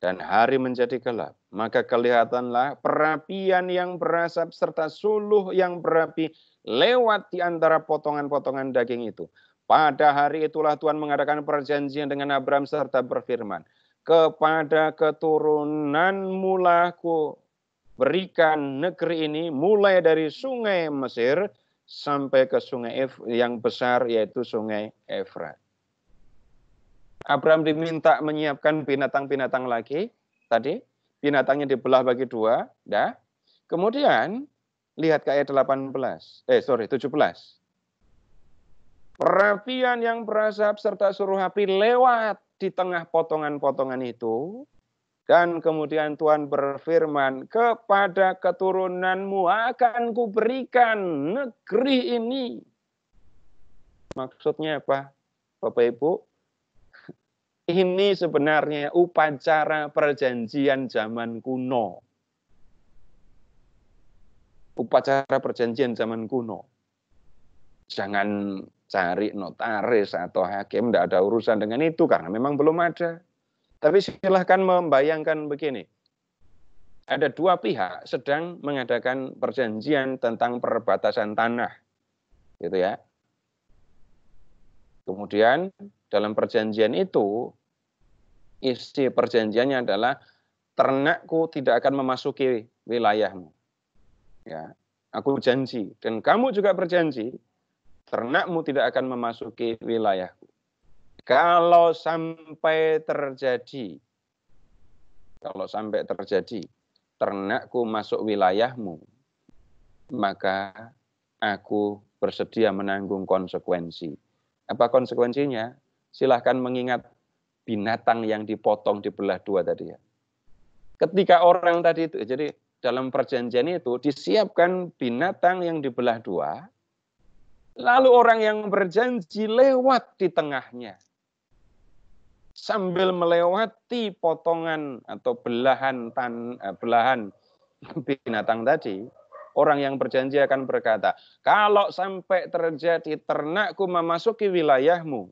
dan hari menjadi gelap, maka kelihatanlah perapian yang berasap serta suluh yang berapi lewat di antara potongan-potongan daging itu. Pada hari itulah Tuhan mengadakan perjanjian dengan Abraham serta berfirman, kepada keturunanmu lah ku berikan negeri ini mulai dari sungai Mesir sampai ke sungai yang besar, yaitu sungai Efrat. Abraham diminta menyiapkan binatang-binatang lagi. Tadi binatangnya dibelah bagi 2. Kemudian lihat ke ayat 17. Perapian yang berasap serta suruh api lewat di tengah potongan-potongan itu. Dan kemudian Tuhan berfirman, kepada keturunanmu akan kuberikan negeri ini. Maksudnya apa, Bapak Ibu? Ini sebenarnya upacara perjanjian zaman kuno. Upacara perjanjian zaman kuno. Jangan cari notaris atau hakim, tidak ada urusan dengan itu karena memang belum ada. Tapi silahkan membayangkan begini. Ada 2 pihak sedang mengadakan perjanjian tentang perbatasan tanah. Gitu ya. Kemudian dalam perjanjian itu, isi perjanjiannya adalah ternakku tidak akan memasuki wilayahmu. Ya, aku janji dan kamu juga berjanji, ternakmu tidak akan memasuki wilayahku. Kalau sampai terjadi, ternakku masuk wilayahmu, maka aku bersedia menanggung konsekuensi. Apa konsekuensinya? Silahkan mengingat binatang yang dipotong dibelah 2 tadi ya. Ketika orang tadi itu, jadi dalam perjanjian itu disiapkan binatang yang dibelah 2, lalu orang yang berjanji lewat di tengahnya. Sambil melewati potongan atau belahan binatang tadi, orang yang berjanji akan berkata, kalau sampai terjadi ternakku memasuki wilayahmu,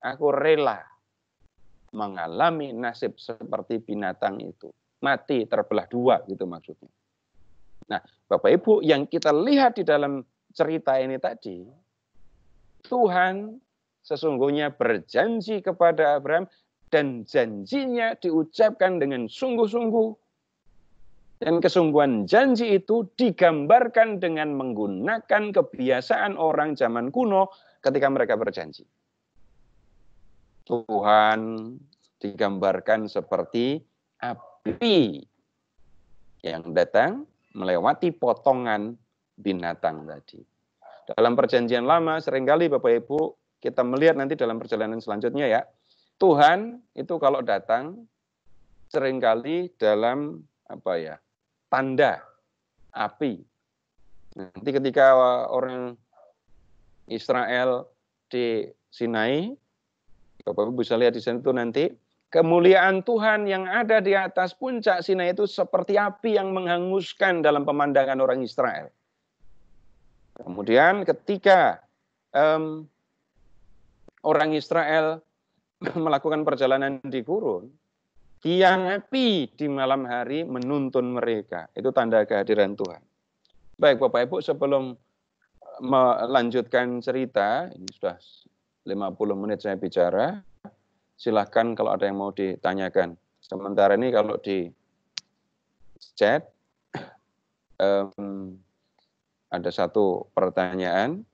aku rela mengalami nasib seperti binatang itu. Mati terbelah dua, gitu maksudnya. Nah, Bapak Ibu, yang kita lihat di dalam cerita ini tadi, Tuhan sesungguhnya berjanji kepada Abraham dan janjinya diucapkan dengan sungguh-sungguh. Dan kesungguhan janji itu digambarkan dengan menggunakan kebiasaan orang zaman kuno ketika mereka berjanji. Tuhan digambarkan seperti api yang datang melewati potongan binatang tadi. Dalam perjanjian lama seringkali Bapak Ibu kita melihat nanti dalam perjalanan selanjutnya ya, Tuhan itu kalau datang seringkali dalam tanda api. Nanti ketika orang Israel di Sinai, Bapak Ibu bisa lihat di sana itu nanti kemuliaan Tuhan yang ada di atas puncak Sinai itu seperti api yang menghanguskan dalam pemandangan orang Israel. Kemudian ketika orang Israel melakukan perjalanan di gurun, tiang api di malam hari menuntun mereka. Itu tanda kehadiran Tuhan. Baik Bapak Ibu, sebelum melanjutkan cerita, ini sudah 50 menit saya bicara, silahkan kalau ada yang mau ditanyakan. Sementara ini kalau di chat, ada satu pertanyaan.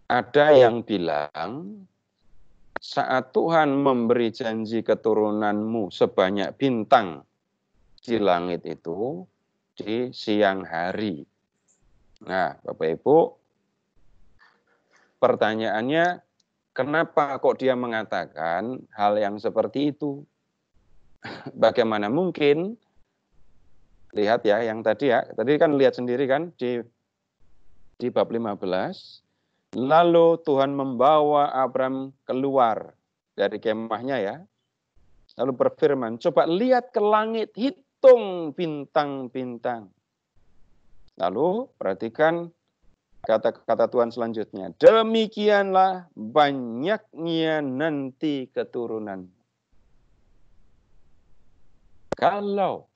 Ada yang bilang, saat Tuhan memberi janji keturunanmu sebanyak bintang di langit itu di siang hari. Nah, Bapak Ibu, pertanyaannya, kenapa kok dia mengatakan hal yang seperti itu? Bagaimana mungkin? Lihat ya, yang tadi kan lihat sendiri kan di bab 15. Lalu Tuhan membawa Abram keluar dari kemahnya ya. Lalu berfirman, coba lihat ke langit, hitung bintang-bintang. Lalu perhatikan kata-kata Tuhan selanjutnya. Demikianlah banyaknya nanti keturunan. Kalau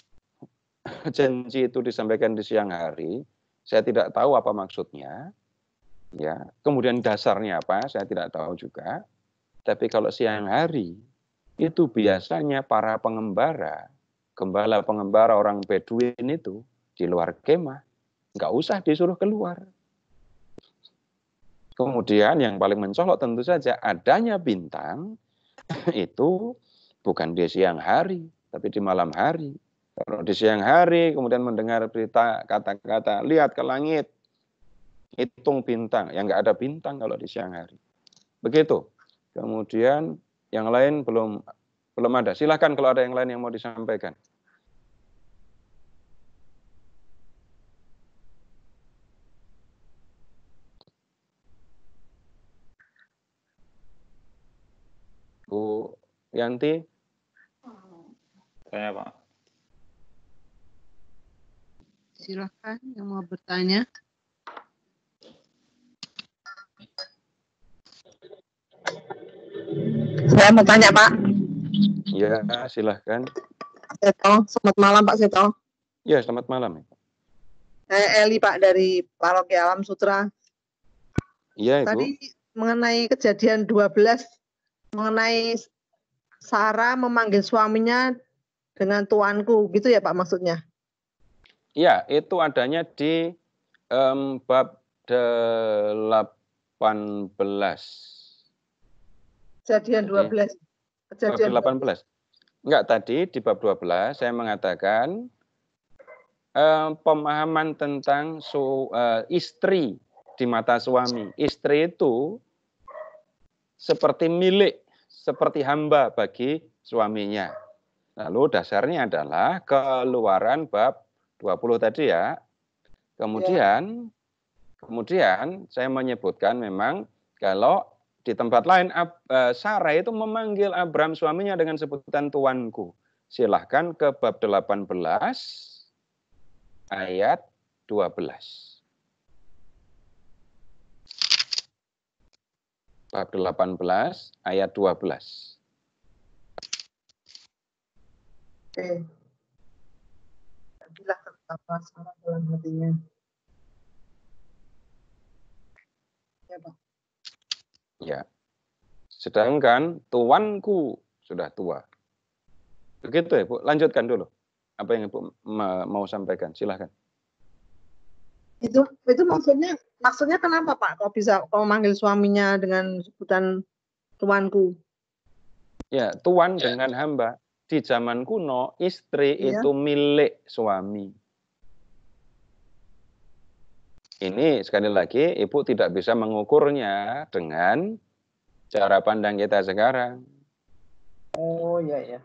janji itu disampaikan di siang hari, saya tidak tahu apa maksudnya. Ya, kemudian dasarnya apa, saya tidak tahu juga. Tapi kalau siang hari, itu biasanya para gembala-pengembara orang Beduin itu di luar kemah, nggak usah disuruh keluar. Kemudian yang paling mencolok tentu saja adanya bintang itu bukan di siang hari, tapi di malam hari. Kalau di siang hari kemudian mendengar berita kata-kata, lihat ke langit, hitung bintang, yang nggak ada bintang kalau di siang hari. Begitu. Kemudian yang lain belum ada. Silahkan kalau ada yang lain yang mau disampaikan. Bu Yanti? Saya Pak. Silahkan yang mau bertanya. Saya mau tanya, Pak. Ya, silahkan. Seto, selamat malam Pak Seto. Ya, selamat malam. Saya Eli Pak dari Paroki Alam Sutra. Iya, Ibu. Tadi mengenai kejadian 12, mengenai Sarah memanggil suaminya dengan tuanku, gitu ya Pak maksudnya? Ya, itu adanya di bab 18. Kejadian 12. Kejadian 18. Enggak, tadi di bab 12 saya mengatakan pemahaman tentang istri di mata suami. Istri itu seperti milik, seperti hamba bagi suaminya. Lalu dasarnya adalah Keluaran bab 20 tadi ya. Kemudian saya menyebutkan memang kalau di tempat lain Sarah itu memanggil Abram suaminya dengan sebutan tuanku. Silahkan ke bab 18 ayat 12. Bab 18 ayat 12. Oke. Jadilah apa Sarah dalam hatinya. Ya, Pak. Ya. Sedangkan tuanku sudah tua. Begitu ya, Bu. Lanjutkan dulu. Apa yang Ibu mau sampaikan? Silahkan. Itu maksudnya kenapa Pak? Kok bisa memanggil suaminya dengan sebutan tuanku? Ya, tuan dengan hamba. Di zaman kuno, istri Iya. itu milik suami. Ini sekali lagi, Ibu tidak bisa mengukurnya dengan cara pandang kita sekarang. Oh, iya, ya.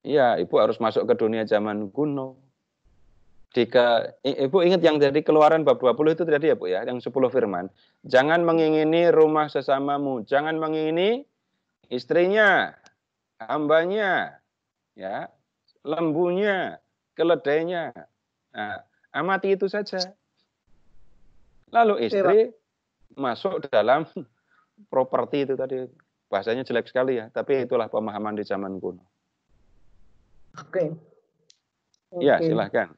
Iya, Ibu harus masuk ke dunia zaman kuno. Ibu ingat yang dari Keluaran bab 20 itu tadi ya Bu ya, yang 10 firman. Jangan mengingini rumah sesamamu, jangan mengingini istrinya, hambanya, ya, lembunya, keledainya. Nah, amati itu saja. Lalu istri masuk dalam properti itu tadi. Bahasanya jelek sekali ya, tapi itulah pemahaman di zaman kuno. Oke. Ya, silahkan.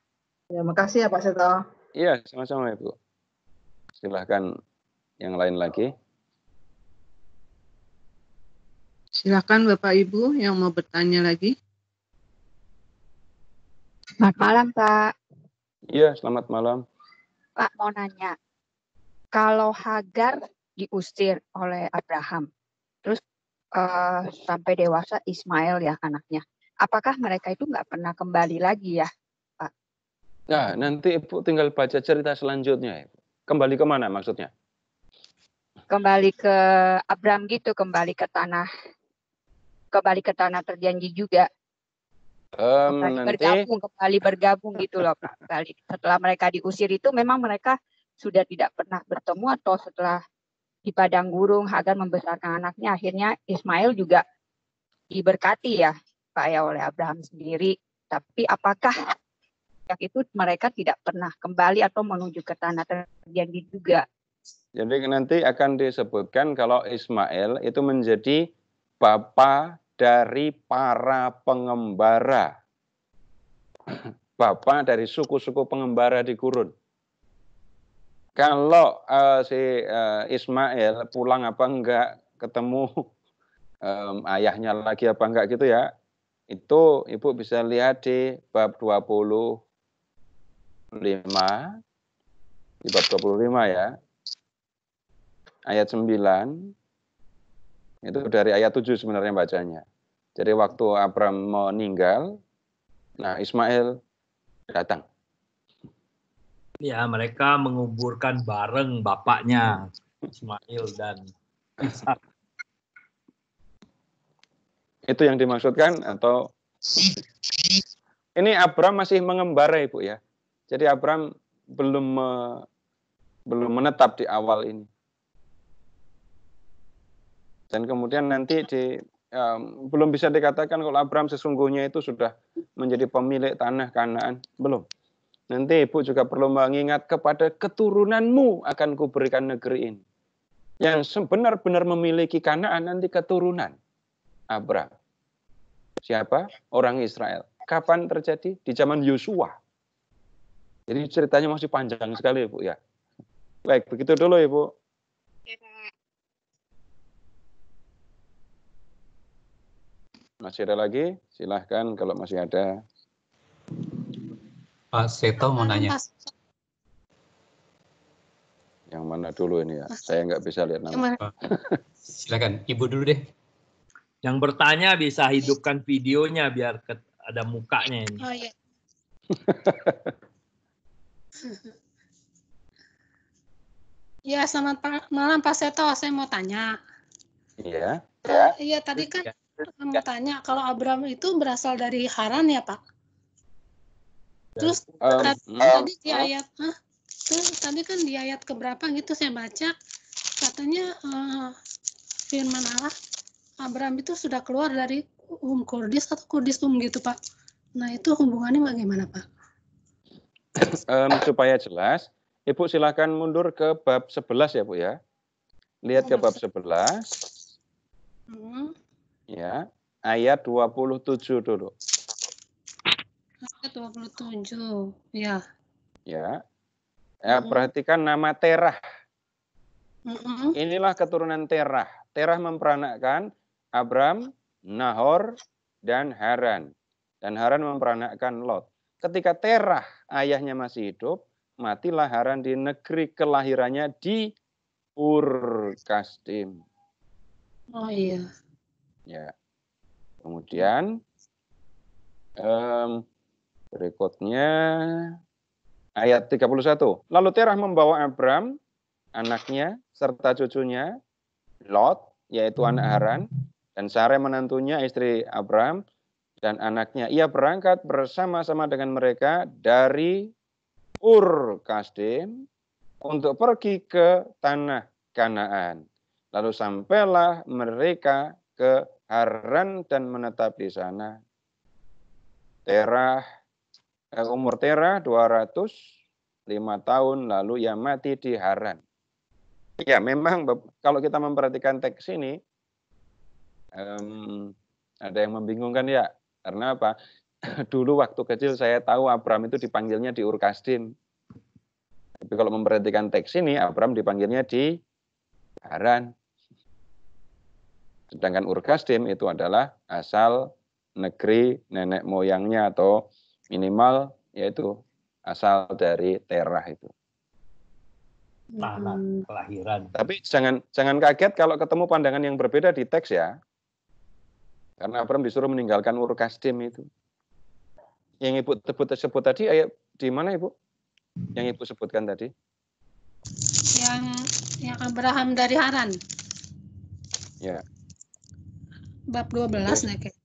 Ya, makasih ya Pak Seto. Iya, sama-sama Ibu. Silahkan yang lain lagi. Silakan Bapak Ibu yang mau bertanya lagi. Selamat malam, Pak. Iya, selamat malam. Pak, mau nanya. Kalau Hagar diusir oleh Abraham, terus sampai dewasa Ismail ya anaknya, apakah mereka itu nggak pernah kembali lagi ya, Pak? Nah, nanti Ibu tinggal baca cerita selanjutnya. Kembali ke mana maksudnya? Kembali ke Abraham gitu, kembali ke tanah terjanji juga. Kembali bergabung gitu loh, Pak. Setelah mereka diusir itu memang mereka sudah tidak pernah bertemu, atau setelah di padang gurun Hagar membesarkan anaknya, akhirnya Ismail juga diberkati ya Pak ya oleh Abraham sendiri. Tapi apakah itu mereka tidak pernah kembali atau menuju ke tanah terjanji juga? Jadi nanti akan disebutkan kalau Ismail itu menjadi bapa dari para pengembara. Bapa dari suku-suku pengembara di gurun. Kalau Ismail pulang apa enggak, ketemu ayahnya lagi apa enggak gitu ya, itu Ibu bisa lihat di bab 25, di bab 25 ya, ayat 9, itu dari ayat 7 sebenarnya bacanya. Jadi waktu Abraham meninggal, nah Ismail datang. Ya, mereka menguburkan bareng bapaknya, Ismail dan Ishak. Itu yang dimaksudkan, atau ini Abraham masih mengembara Ibu ya. Jadi Abraham belum menetap di awal ini. Dan kemudian nanti belum bisa dikatakan kalau Abraham sesungguhnya itu sudah menjadi pemilik tanah Kanaan, belum. Nanti Ibu juga perlu mengingat kepada keturunanmu akan kuberikan negeri ini. Yang benar-benar memiliki Kanaan nanti keturunan Abraham. Siapa? Orang Israel. Kapan terjadi? Di zaman Yosua. Jadi ceritanya masih panjang sekali Ibu ya. Baik, begitu dulu Ibu. Masih ada lagi? Silahkan kalau masih ada. Pak Seto mau nanya. Yang mana dulu ini ya? Saya nggak bisa lihat nama. Silakan, Ibu dulu deh. Yang bertanya bisa hidupkan videonya biar ada mukanya ini. Oh iya. Ya, selamat malam Pak Seto. Saya mau tanya. Iya. Iya, tadi kan mau tanya kalau Abraham itu berasal dari Haran ya, Pak? Terus tadi di ayat, tadi kan di ayat keberapa gitu saya baca, katanya firman Allah, Abraham itu sudah keluar dari Kurdis atau Kurdis gitu Pak. Nah itu hubungannya bagaimana Pak? supaya jelas, Ibu silakan mundur ke bab 11 ya Bu ya. Lihat ke bab 11. Ya, ayat 27 dulu. Ayat 27. Ya. Ya. Perhatikan nama Terah. Mm-mm. Inilah keturunan Terah. Terah memperanakkan Abram, Nahor, dan Haran. Dan Haran memperanakkan Lot. Ketika Terah ayahnya masih hidup, matilah Haran di negeri kelahirannya di Ur Kasdim. Oh iya. Ya. Kemudian berikutnya ayat 31. Lalu Terah membawa Abram, anaknya, serta cucunya, Lot, yaitu anak Haran, dan Sarai menantunya, istri Abram, dan anaknya. Ia berangkat bersama-sama dengan mereka dari Ur Kasdim untuk pergi ke tanah Kanaan. Lalu sampailah mereka ke Haran dan menetap di sana. Umur Terah 205 tahun, lalu ia mati di Haran. Ya, memang kalau kita memperhatikan teks ini, ada yang membingungkan ya. Karena apa? Dulu waktu kecil saya tahu Abram itu dipanggilnya di Ur Kasdim. Tapi kalau memperhatikan teks ini, Abram dipanggilnya di Haran. Sedangkan Ur Kasdim itu adalah asal negeri nenek moyangnya atau minimal yaitu asal dari Terah itu. Tanah kelahiran. Tapi jangan kaget kalau ketemu pandangan yang berbeda di teks ya. Karena Abram disuruh meninggalkan Ur Kasdim itu. Yang Ibu sebut tadi ayat di mana Ibu? Yang Ibu sebutkan tadi? Yang Abraham dari Haran. Ya. Bab 12 nih kayak.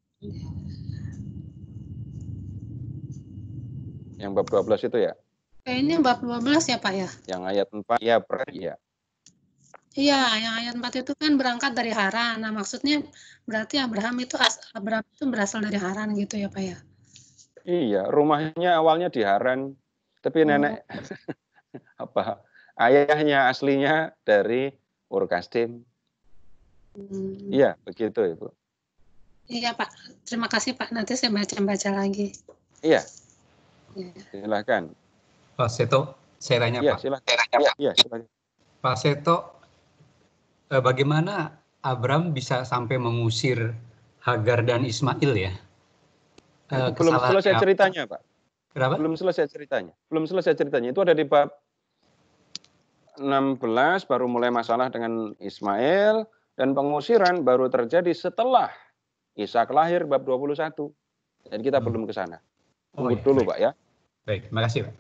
Yang bab 12 itu ya? Kayaknya bab 12 ya Pak ya? Yang ayat 4 ya, ya. Iya, yang ayat 4 itu kan berangkat dari Haran. Nah, maksudnya berarti Abraham itu berasal dari Haran gitu ya Pak ya? Iya, rumahnya awalnya di Haran, tapi nenek ayahnya aslinya dari Ur Kasdim. Iya, begitu Ibu. Iya Pak, terima kasih Pak. Nanti saya baca lagi. Iya. Silakan. Pak Seto, saya tanya ya, Pak. Silakan. Pak Seto, bagaimana Abram bisa sampai mengusir Hagar dan Ismail ya? Belum selesai ceritanya Pak. Kenapa? Belum selesai ceritanya. Itu ada di bab 16 baru mulai masalah dengan Ismail, dan pengusiran baru terjadi setelah Ishak lahir bab 21. Jadi kita belum ke sana. Tunggu dulu Pak ya. Baik, terima kasih Pak.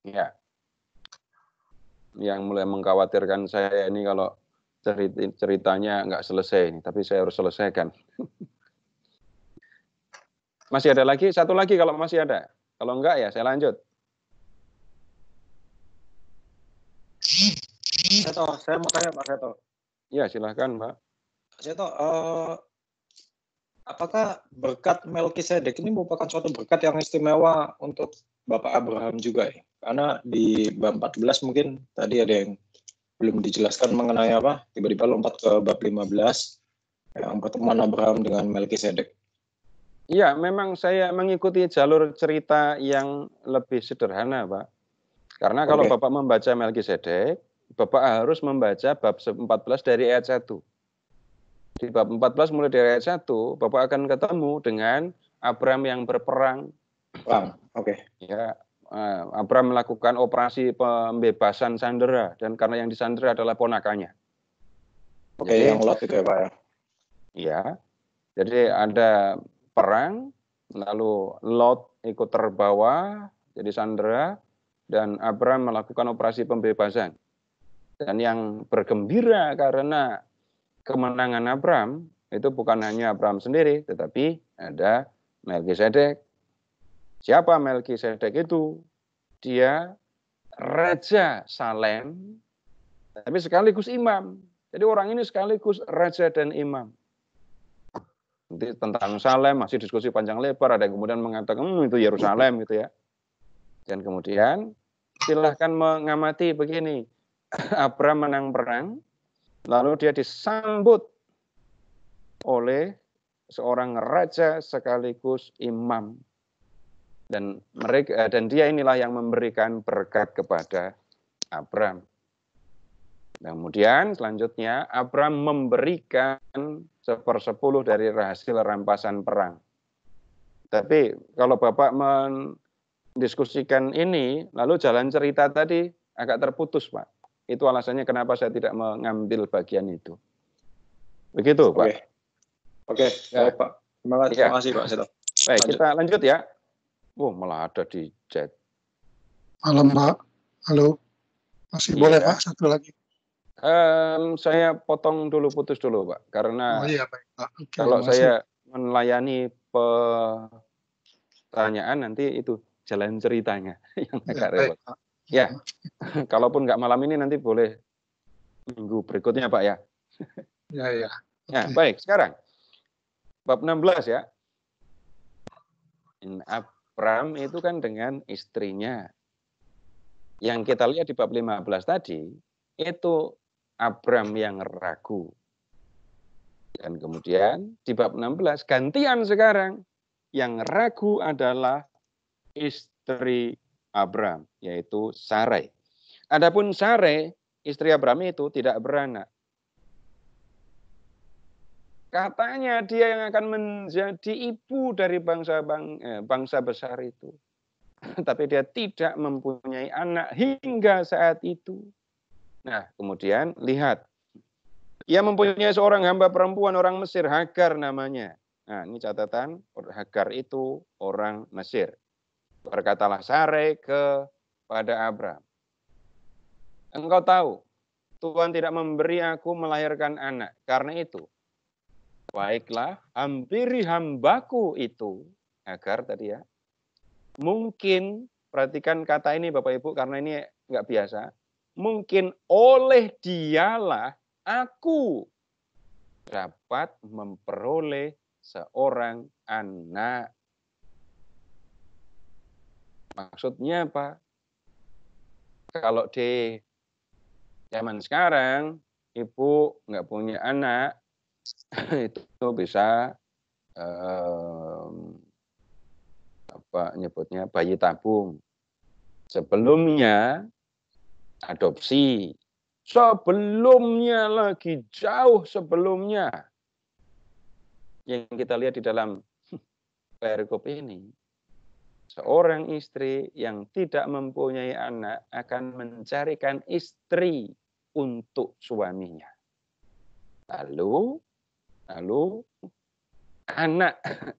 Ya. Yang mulai mengkhawatirkan saya ini kalau ceritanya nggak selesai ini, tapi saya harus selesaikan. Masih ada lagi? Satu lagi kalau masih ada. Kalau enggak ya saya lanjut. Seto, saya mau tanya Pak Seto. Ya, silahkan Pak. Seto, apakah berkat Melkisedek ini merupakan suatu berkat yang istimewa untuk Bapak Abraham juga ya? Karena di bab 14 mungkin tadi ada yang belum dijelaskan mengenai apa, tiba-tiba lompat ke bab 15 yang pertemuan Abraham dengan Melkisedek. Iya, memang saya mengikuti jalur cerita yang lebih sederhana, Pak. Karena kalau Bapak membaca Melkisedek, Bapak harus membaca bab 14 dari ayat 1. Di bab 14 mulai dari ayat 1, Bapak akan ketemu dengan Abram yang berperang. Ya, Abram melakukan operasi pembebasan sandera, dan karena yang disandera adalah ponakannya. Jadi, yang Lot itu ya Pak ya? Iya. Jadi ada perang, lalu Lot ikut terbawa jadi sandera, dan Abram melakukan operasi pembebasan. Dan yang bergembira karena kemenangan Abram itu bukan hanya Abram sendiri, tetapi ada Melkisedek. Siapa Melkisedek itu? Dia Raja Salem, tapi sekaligus imam. Jadi orang ini sekaligus raja dan imam. Nanti tentang Salem masih diskusi panjang lebar, ada yang kemudian mengatakan itu Yerusalem gitu ya. Dan kemudian silahkan mengamati begini. Abram menang perang, lalu dia disambut oleh seorang raja sekaligus imam. Dan dia inilah yang memberikan berkat kepada Abram. Kemudian selanjutnya Abram memberikan 1/10 dari hasil rampasan perang. Tapi kalau Bapak mendiskusikan ini, lalu jalan cerita tadi agak terputus, Pak. Itu alasannya kenapa saya tidak mengambil bagian itu. Begitu, Pak. Oke, Ya. baik, Pak. Terima kasih, Pak Seto. Baik, kita lanjut ya. Malah ada di chat. Malam, Pak. Halo. Masih boleh, Pak? Satu lagi. Saya potong dulu, putus dulu, Pak. Karena Baik, Pak. Oke, kalau makasih. saya melayani pertanyaan, nanti itu jalan ceritanya yang agak repot. Pak. Ya, kalaupun nggak malam ini, nanti boleh minggu berikutnya, Pak ya. Ya. Ya, baik. Sekarang, bab 16 ya. Abram itu kan dengan istrinya. Yang kita lihat di bab 15 tadi, itu Abram yang ragu. Dan kemudian di bab 16, gantian sekarang. Yang ragu adalah istri Abram, yaitu Sarai. Adapun Sarai, istri Abram itu tidak beranak. Katanya dia yang akan menjadi ibu dari bangsa besar itu. Tapi dia tidak mempunyai anak hingga saat itu. Nah, kemudian lihat. Ia mempunyai seorang hamba perempuan orang Mesir, Hagar namanya. Nah, ini catatan, Hagar itu orang Mesir. Berkatalah Sarai kepada Abram, engkau tahu, Tuhan tidak memberi aku melahirkan anak. Karena itu, baiklah, hampiri hambaku itu, Hagar tadi ya. Mungkin, perhatikan kata ini Bapak Ibu, karena ini nggak biasa. Mungkin oleh dialah aku dapat memperoleh seorang anak. Maksudnya apa? Kalau di zaman sekarang, ibu nggak punya anak, itu bisa nyebutnya bayi tabung. Sebelumnya adopsi. Sebelumnya lagi, jauh sebelumnya. Yang kita lihat di dalam perikop ini, seorang istri yang tidak mempunyai anak akan mencarikan istri untuk suaminya. Lalu anak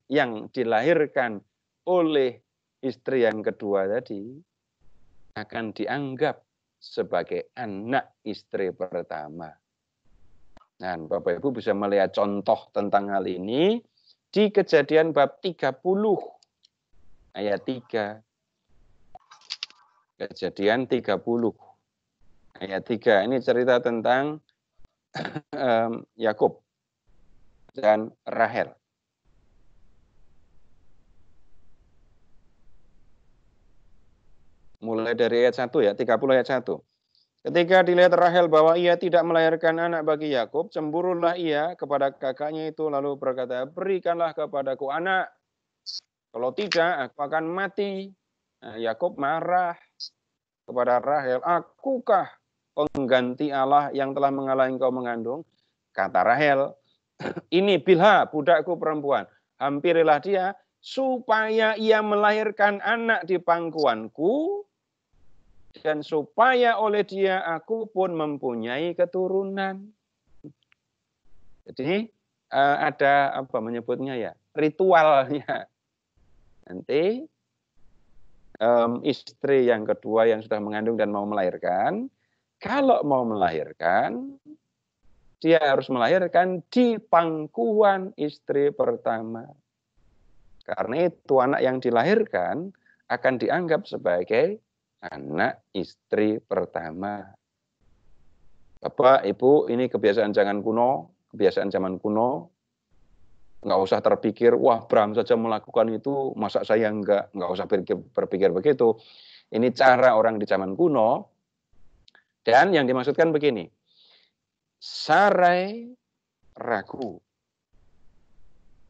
yang dilahirkan oleh istri yang kedua tadi akan dianggap sebagai anak istri pertama. Nah, Bapak Ibu bisa melihat contoh tentang hal ini di Kejadian bab 30 ayat 3. Kejadian 30 ayat 3. Ini cerita tentang Yakub dan Rahel. Mulai dari ayat 1 ya, 30 ayat 1. Ketika dilihat Rahel bahwa ia tidak melahirkan anak bagi Yakub, cemburulah ia kepada kakaknya itu, lalu berkata, berikanlah kepadaku anak. Kalau tidak, aku akan mati. Nah, Yakub marah kepada Rahel, akukah pengganti Allah yang telah menghalangi engkau mengandung? Kata Rahel, ini Bilha, budakku perempuan. Hampirilah dia, supaya ia melahirkan anak di pangkuanku, dan supaya oleh dia aku pun mempunyai keturunan. Jadi ada apa menyebutnya ya, ritualnya. Nanti istri yang kedua yang sudah mengandung dan mau melahirkan, kalau mau melahirkan, dia harus melahirkan di pangkuan istri pertama. Karena itu anak yang dilahirkan akan dianggap sebagai anak istri pertama. Bapak, Ibu, ini kebiasaan zaman kuno. Nggak usah terpikir, wah Bram saja melakukan itu, masa saya nggak usah berpikir begitu. Ini cara orang di zaman kuno. Dan yang dimaksudkan begini, Sarai ragu.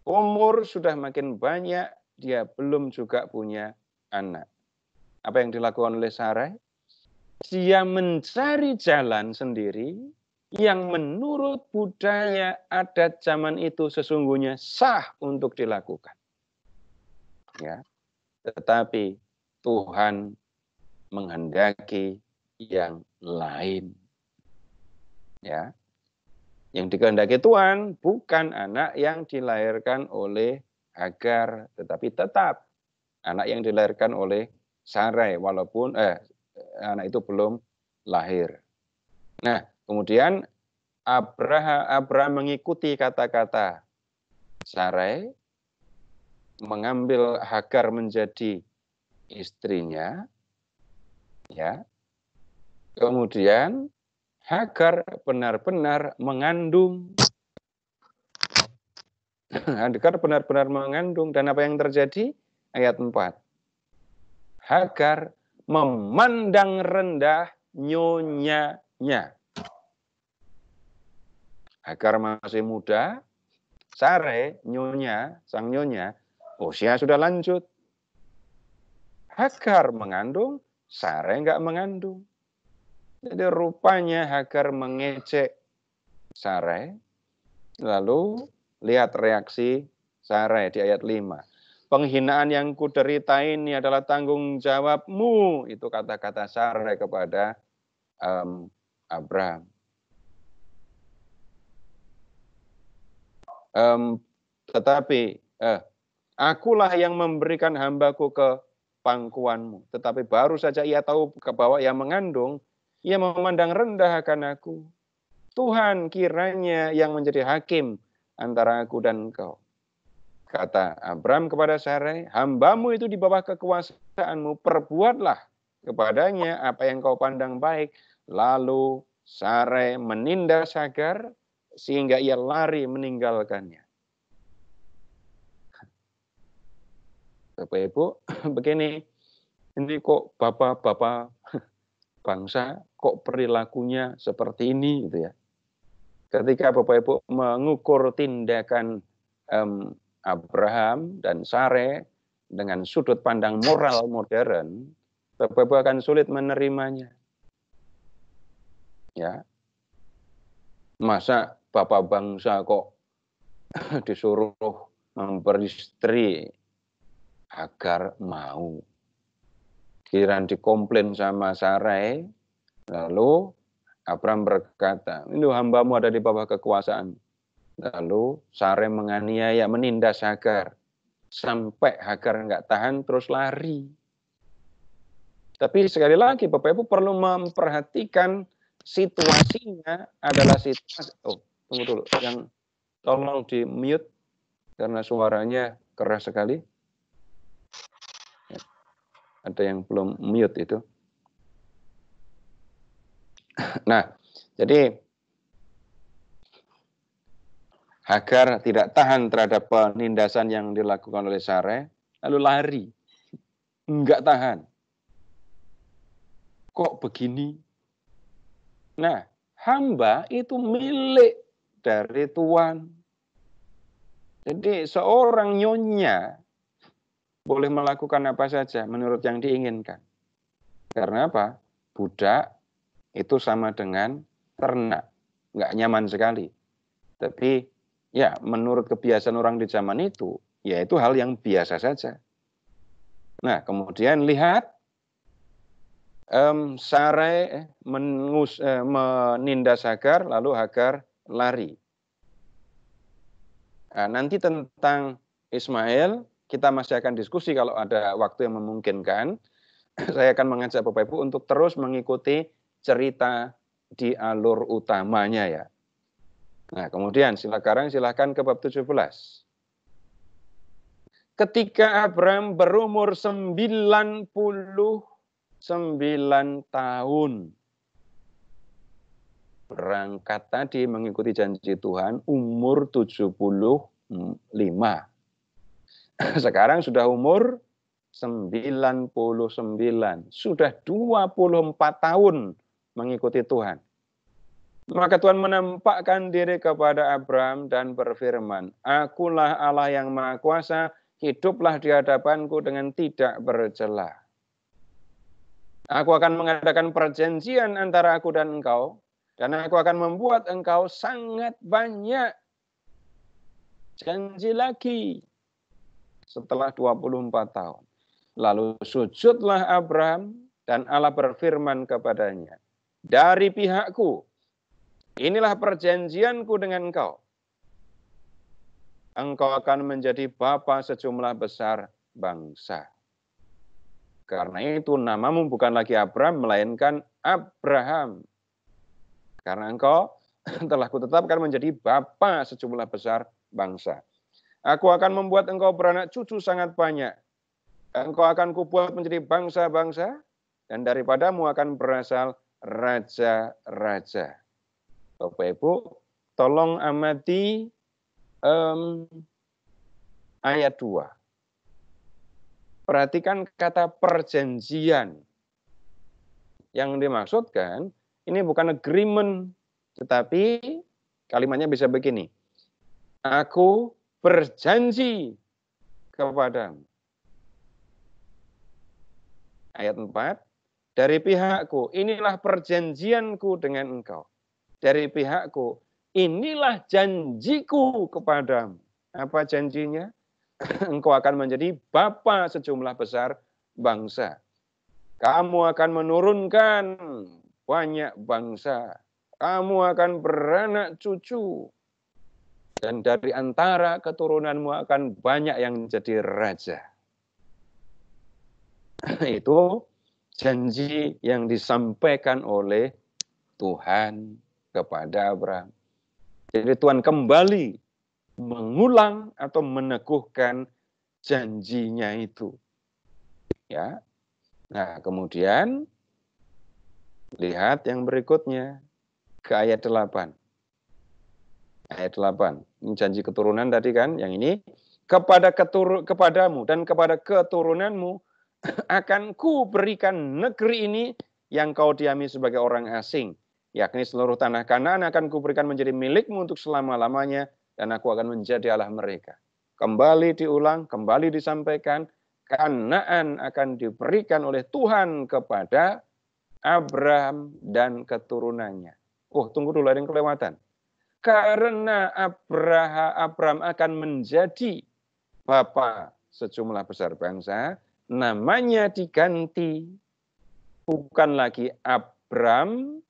Umur sudah makin banyak, dia belum juga punya anak. Apa yang dilakukan oleh Sarai? Dia mencari jalan sendiri yang menurut budaya adat zaman itu sesungguhnya sah untuk dilakukan. Ya. Tetapi Tuhan menghendaki yang lain. Ya. Yang dikehendaki Tuhan bukan anak yang dilahirkan oleh Hagar, tetapi tetap anak yang dilahirkan oleh Sarai, walaupun anak itu belum lahir. Nah, kemudian Abraham mengikuti kata-kata Sarai, mengambil Hagar menjadi istrinya, ya. Kemudian Hagar benar-benar mengandung. Hagar benar-benar mengandung. Dan apa yang terjadi? Ayat 4. Hagar memandang rendah nyonyanya. Hagar masih muda. Sarai, nyonya, sang nyonya, usia sudah lanjut. Hagar mengandung, Sarai enggak mengandung. Jadi rupanya Hagar mengejek Sarai. Lalu lihat reaksi Sarai di ayat 5. Penghinaan yang kuderita ini adalah tanggung jawabmu. Itu kata-kata Sarai kepada Abraham. Tetapi akulah yang memberikan hambaku ke pangkuanmu. Tetapi baru saja ia tahu bahwa ia mengandung, ia memandang rendah akan aku. Tuhan kiranya yang menjadi hakim antara aku dan engkau. Kata Abraham kepada Sarai, hambamu itu di bawah kekuasaanmu, perbuatlah kepadanya apa yang kau pandang baik. Lalu Sarai menindas Hagar sehingga ia lari meninggalkannya. Bapak Ibu, begini, ini kok bapak-bapak bangsa kok perilakunya seperti ini gitu ya. Ketika Bapak Ibu mengukur tindakan Abraham dan Sarai dengan sudut pandang moral modern, Bapak Ibu akan sulit menerimanya. Ya. Masa bapak bangsa kok disuruh memperistri Hagar mau. Kiraan dikomplain sama Sarai, lalu Abraham berkata, ini hambamu ada di bawah kekuasaan. Lalu Sarai menganiaya, menindas Hagar. Sampai Hagar nggak tahan terus lari. Tapi sekali lagi Bapak Ibu perlu memperhatikan situasinya adalah situasi. Oh, tunggu dulu. Yang tolong di mute karena suaranya keras sekali. Ada yang belum mute itu. Nah, jadi Hagar tidak tahan terhadap penindasan yang dilakukan oleh Sarai, lalu lari. Enggak tahan. Kok begini? Nah, hamba itu milik dari Tuhan. Jadi seorang nyonya boleh melakukan apa saja menurut yang diinginkan. Karena apa? Budak itu sama dengan ternak. Nggak nyaman sekali. Tapi ya menurut kebiasaan orang di zaman itu, ya itu hal yang biasa saja. Nah, kemudian lihat Sarai menindas Hagar, lalu Hagar lari. Nah, nanti tentang Ismail, kita masih akan diskusi kalau ada waktu yang memungkinkan. Saya akan mengajak Bapak Ibu untuk terus mengikuti cerita di alur utamanya ya. Nah, kemudian silahkan ke bab 17. Ketika Abraham berumur 99 tahun. Berangkat tadi mengikuti janji Tuhan umur 75. Sekarang sudah umur 99. Sudah 24 tahun mengikuti Tuhan. Maka Tuhan menampakkan diri kepada Abraham dan berfirman, "Akulah Allah yang Maha Kuasa, hiduplah di hadapanku dengan tidak bercela. Aku akan mengadakan perjanjian antara aku dan engkau, dan aku akan membuat engkau sangat banyak." Janji lagi setelah 24 tahun. Lalu sujudlah Abraham dan Allah berfirman kepadanya, "Dari pihakku, inilah perjanjianku dengan engkau. Engkau akan menjadi bapa sejumlah besar bangsa. Karena itu namamu bukan lagi Abraham, melainkan Abraham. Karena engkau telah kutetapkan menjadi bapa sejumlah besar bangsa. Aku akan membuat engkau beranak cucu sangat banyak. Engkau akan kubuat menjadi bangsa-bangsa, dan daripadamu akan berasal raja-raja." Bapak Ibu, tolong amati ayat 2. Perhatikan kata perjanjian. Yang dimaksudkan, ini bukan agreement, tetapi kalimatnya bisa begini. Aku berjanji kepadamu. Ayat 4. Dari pihakku, inilah perjanjianku dengan engkau. Dari pihakku, inilah janjiku kepadamu. Apa janjinya? Engkau akan menjadi bapa sejumlah besar bangsa. Kamu akan menurunkan banyak bangsa. Kamu akan beranak cucu. Dan dari antara keturunanmu akan banyak yang jadi raja. Itu janji yang disampaikan oleh Tuhan kepada Abraham. Jadi Tuhan kembali mengulang atau meneguhkan janjinya itu. Ya. Nah, kemudian lihat yang berikutnya ke ayat 8. Ayat 8. Ini janji keturunan tadi kan, yang ini kepadamu dan kepada keturunanmu akan ku berikan negeri ini yang kau diami sebagai orang asing. Yakni seluruh tanah Kanaan akan kuberikan menjadi milikmu untuk selama-lamanya, dan aku akan menjadi Allah mereka. Kembali diulang, kembali disampaikan, Kanaan akan diberikan oleh Tuhan kepada Abraham dan keturunannya. Oh, tunggu dulu, ada yang kelewatan. Karena Abraham akan menjadi bapa sejumlah besar bangsa, namanya diganti. Bukan lagi Abram,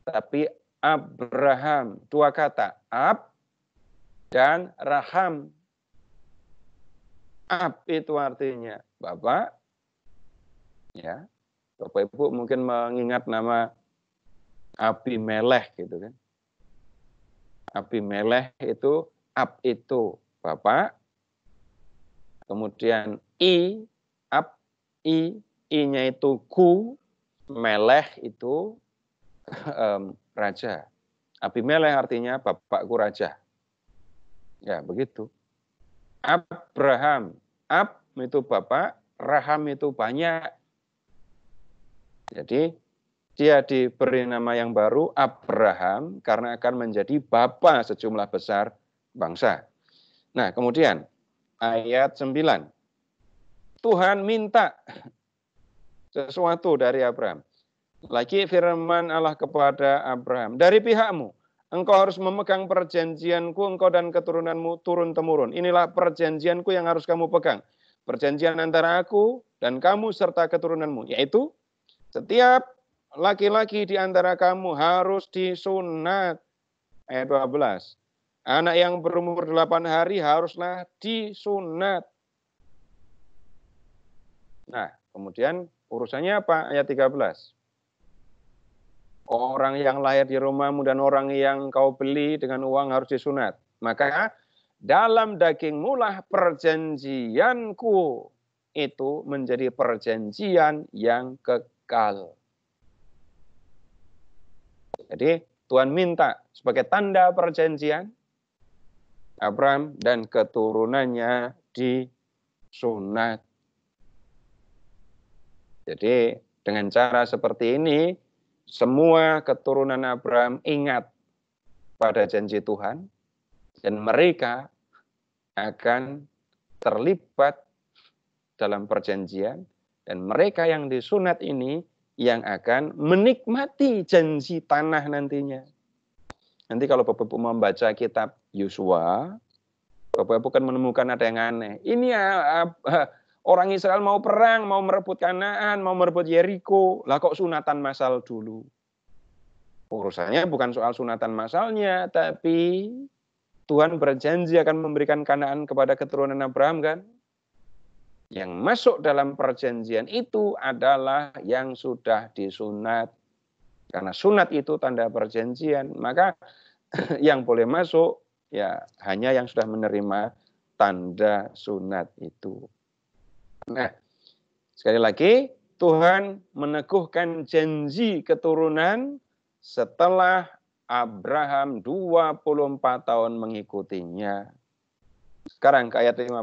tapi Abraham. Dua kata, Ab dan Raham. Ab itu artinya Bapak. Ya, Bapak Ibu mungkin mengingat nama Abimelech gitu kan. Abimelech itu, Ab itu Bapak. Kemudian Ab, I-nya itu ku, Melech itu raja. Abimelech artinya bapakku raja. Ya, begitu. Abraham. Ab itu bapak, Raham itu banyak. Jadi dia diberi nama yang baru Abraham karena akan menjadi bapa sejumlah besar bangsa. Nah, kemudian ayat 9. Tuhan minta sesuatu dari Abraham. Lagi firman Allah kepada Abraham, dari pihakmu, engkau harus memegang perjanjianku, engkau dan keturunanmu turun-temurun. Inilah perjanjianku yang harus kamu pegang. Perjanjian antara aku dan kamu serta keturunanmu, yaitu setiap laki-laki di antara kamu harus disunat. Ayat 12. Anak yang berumur 8 hari haruslah disunat. Nah, kemudian urusannya apa? Ayat 13. Orang yang lahir di rumahmu dan orang yang kau beli dengan uang harus disunat. Maka dalam dagingmu lah perjanjianku itu menjadi perjanjian yang kekal. Jadi Tuhan minta sebagai tanda perjanjian Abraham dan keturunannya disunat. Jadi dengan cara seperti ini, semua keturunan Abraham ingat pada janji Tuhan, dan mereka akan terlibat dalam perjanjian, dan mereka yang disunat ini yang akan menikmati janji tanah nantinya. Nanti kalau Bapak Ibu membaca kitab Yosua, Bapak Ibu kan menemukan ada yang aneh. Ini orang Israel mau perang, mau merebut Kanaan, mau merebut Yeriko. Lah kok sunatan masal dulu? Urusannya bukan soal sunatan masalnya, tapi Tuhan berjanji akan memberikan Kanaan kepada keturunan Abraham kan? Yang masuk dalam perjanjian itu adalah yang sudah disunat. Karena sunat itu tanda perjanjian, maka yang boleh masuk ya hanya yang sudah menerima tanda sunat itu. Nah, sekali lagi Tuhan meneguhkan janji keturunan setelah Abraham 24 tahun mengikutinya. Sekarang ke ayat 15.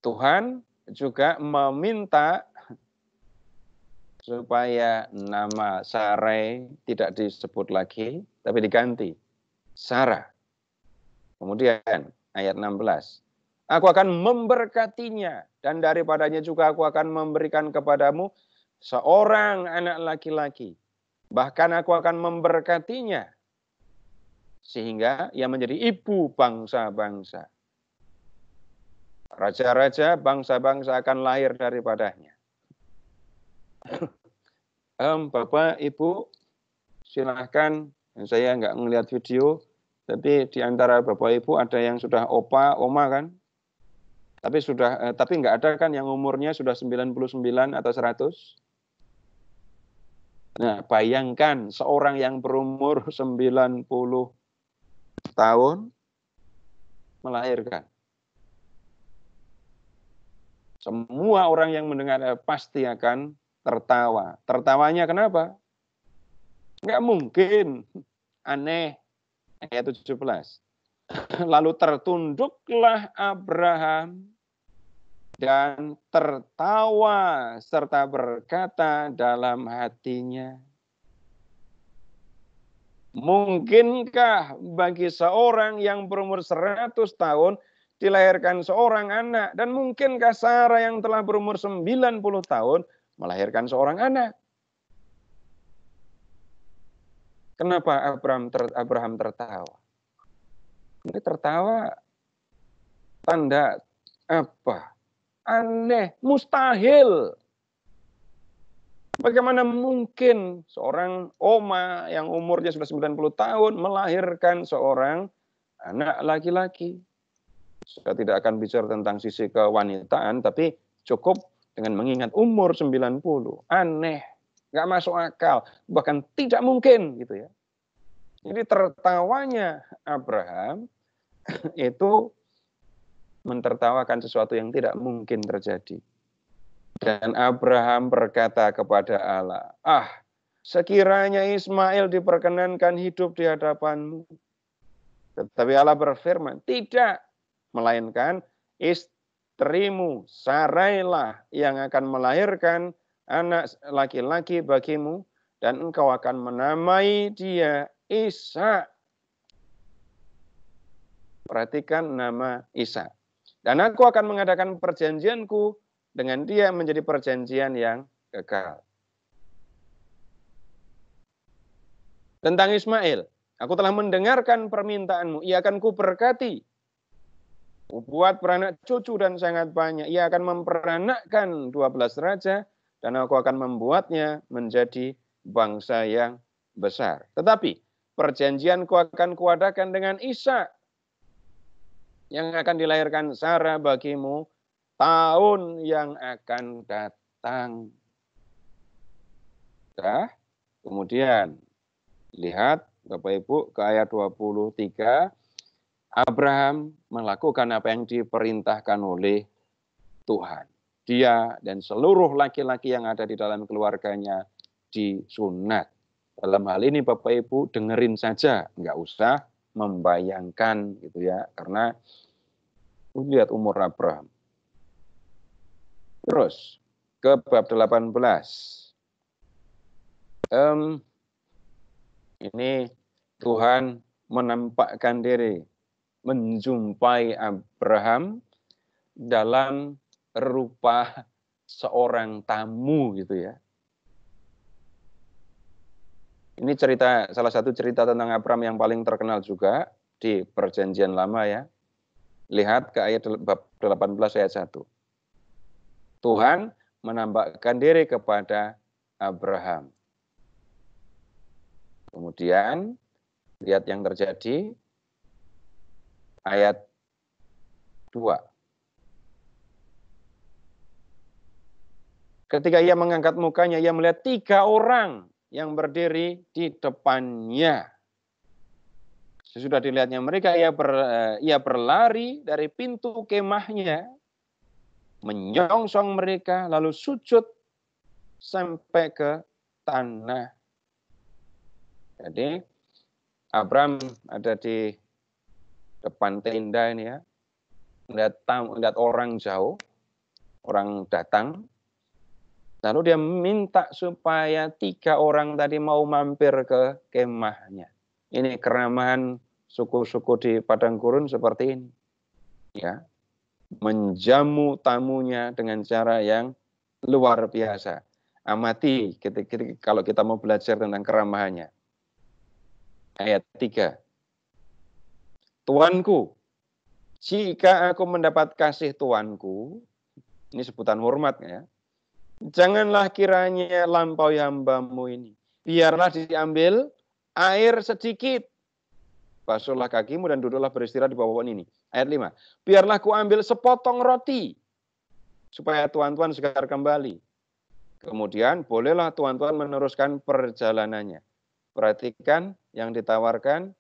Tuhan juga meminta supaya nama Sarai tidak disebut lagi, tapi diganti Sarah. Kemudian ayat 16. Aku akan memberkatinya, dan daripadanya juga aku akan memberikan kepadamu seorang anak laki-laki. Bahkan aku akan memberkatinya, sehingga ia menjadi ibu bangsa-bangsa. Raja-raja, bangsa-bangsa akan lahir daripadanya. Bapak, Ibu, silahkan. Saya nggak ngelihat video, tapi di antara Bapak Ibu ada yang sudah opa, oma kan? Tapi nggak ada kan yang umurnya sudah 99 atau 100? Nah, bayangkan seorang yang berumur 90 tahun melahirkan. Semua orang yang mendengar pasti akan tertawa. Tertawanya kenapa? Nggak mungkin. Aneh. Ayat 17. Lalu tertunduklah Abraham dan tertawa serta berkata dalam hatinya, mungkinkah bagi seorang yang berumur 100 tahun dilahirkan seorang anak, dan mungkinkah Sarah yang telah berumur 90 tahun melahirkan seorang anak? Kenapa Abraham tertawa? Ini tertawa tanda apa? Aneh, mustahil. Bagaimana mungkin seorang oma yang umurnya sudah 90 tahun melahirkan seorang anak laki-laki? Saya tidak akan bicara tentang sisi kewanitaan, tapi cukup dengan mengingat umur 90. Aneh, nggak masuk akal, bahkan tidak mungkin gitu ya. Jadi tertawanya Abraham itu mentertawakan sesuatu yang tidak mungkin terjadi. Dan Abraham berkata kepada Allah, sekiranya Ismail diperkenankan hidup di hadapanmu. Tetapi Allah berfirman, tidak. Melainkan istrimu Sarailah yang akan melahirkan anak laki-laki bagimu, dan engkau akan menamai dia Ishak. Perhatikan nama Ishak. Dan aku akan mengadakan perjanjianku dengan dia menjadi perjanjian yang kekal. Tentang Ismail, aku telah mendengarkan permintaanmu, ia akan kuberkati. Buat beranak cucu dan sangat banyak. Ia akan memperanakkan 12 raja, dan aku akan membuatnya menjadi bangsa yang besar. Tetapi perjanjianku akan kuadakan dengan Ishak, yang akan dilahirkan Sarah bagimu tahun yang akan datang. Kemudian lihat Bapak Ibu ke ayat 23. Abraham melakukan apa yang diperintahkan oleh Tuhan. Dia dan seluruh laki-laki yang ada di dalam keluarganya disunat. Dalam hal ini Bapak Ibu dengerin saja, nggak usah membayangkan gitu ya, karena lihat umur Abraham. Terus ke bab 18. Ini Tuhan menampakkan diri, menjumpai Abraham dalam rupa seorang tamu gitu ya. Ini salah satu cerita tentang Abraham yang paling terkenal juga di Perjanjian Lama ya. Lihat ke ayat bab 18 ayat 1. Tuhan menampakkan diri kepada Abraham. Kemudian lihat yang terjadi ayat 2. Ketika ia mengangkat mukanya, ia melihat 3 orang yang berdiri di depannya. Sesudah dilihatnya mereka, ia berlari dari pintu kemahnya, menyongsong mereka, lalu sujud sampai ke tanah. Jadi Abraham ada di depan tenda ini ya, melihat orang jauh, orang datang, lalu dia minta supaya 3 orang tadi mau mampir ke kemahnya. Ini keramahan suku-suku di padang gurun seperti ini, ya, menjamu tamunya dengan cara yang luar biasa. Amati kalau kita mau belajar tentang keramahannya. Ayat 3. Tuanku, jika aku mendapat kasih Tuanku, ini sebutan hormat ya, janganlah kiranya lampaui hamba-Mu ini. Biarlah diambil air sedikit. Basuhlah kakimu dan duduklah beristirahat di bawah pohon ini. Ayat 5. Biarlah ku ambil sepotong roti, supaya tuan-tuan segar kembali. Kemudian bolehlah tuan-tuan meneruskan perjalanannya. Perhatikan yang ditawarkan,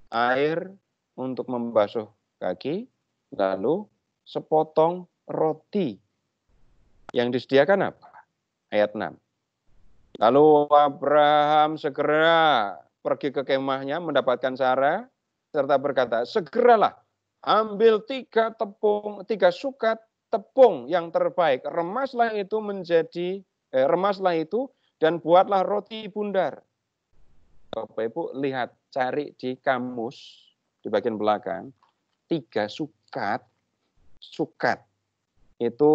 air untuk membasuh kaki, lalu sepotong roti. Yang disediakan apa? Ayat 6. Lalu Abraham segera pergi ke kemahnya mendapatkan Sarah, serta berkata, segeralah ambil 3 sukat tepung yang terbaik, remaslah itu dan buatlah roti bundar. Bapak Ibu lihat, cari di kamus di bagian belakang, 3 sukat itu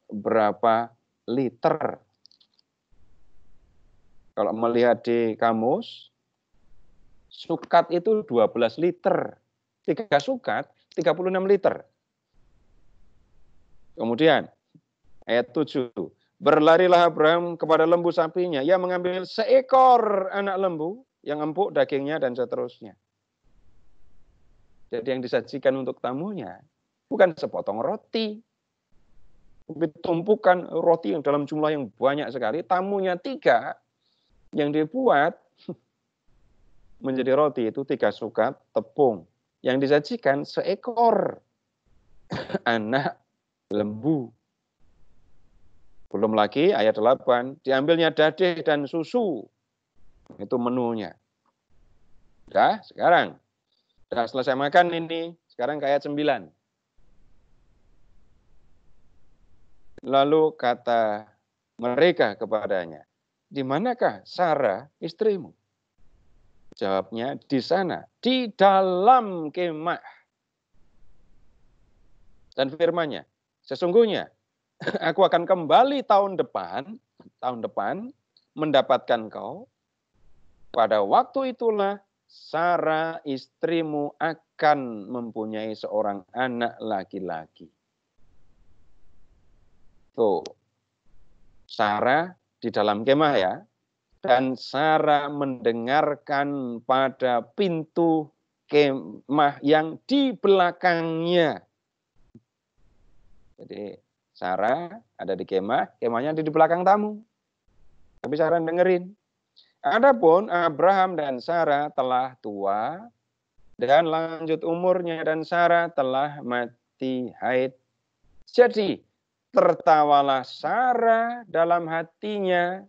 berapa liter? Kalau melihat di kamus, sukat itu 12 liter. 3 sukat, 36 liter. Kemudian, ayat 7. Berlarilah Abraham kepada lembu sapinya. Ia mengambil seekor anak lembu yang empuk dagingnya dan seterusnya. Jadi yang disajikan untuk tamunya bukan sepotong roti, tapi tumpukan roti yang dalam jumlah yang banyak sekali. Tamunya 3, yang dibuat menjadi roti itu 3 sukat tepung. Yang disajikan seekor anak lembu. Belum lagi ayat 8, diambilnya dadih dan susu. Itu menunya. Sudah, sekarang. Sudah selesai makan ini, sekarang ke ayat 9. Lalu kata mereka kepadanya, di manakah Sarah istrimu? Jawabnya, di sana, di dalam kemah. Dan firman-Nya, sesungguhnya aku akan kembali tahun depan mendapatkan kau. Pada waktu itulah Sarah istrimu akan mempunyai seorang anak laki-laki. Tuh, Sarah di dalam kemah ya. Dan Sarah mendengarkan pada pintu kemah yang di belakangnya. Jadi Sarah ada di kemah, kemahnya ada di belakang tamu. Tapi Sarah dengerin. Adapun Abraham dan Sarah telah tua dan lanjut umurnya, dan Sarah telah mati haid. Jadi tertawalah Sarah dalam hatinya,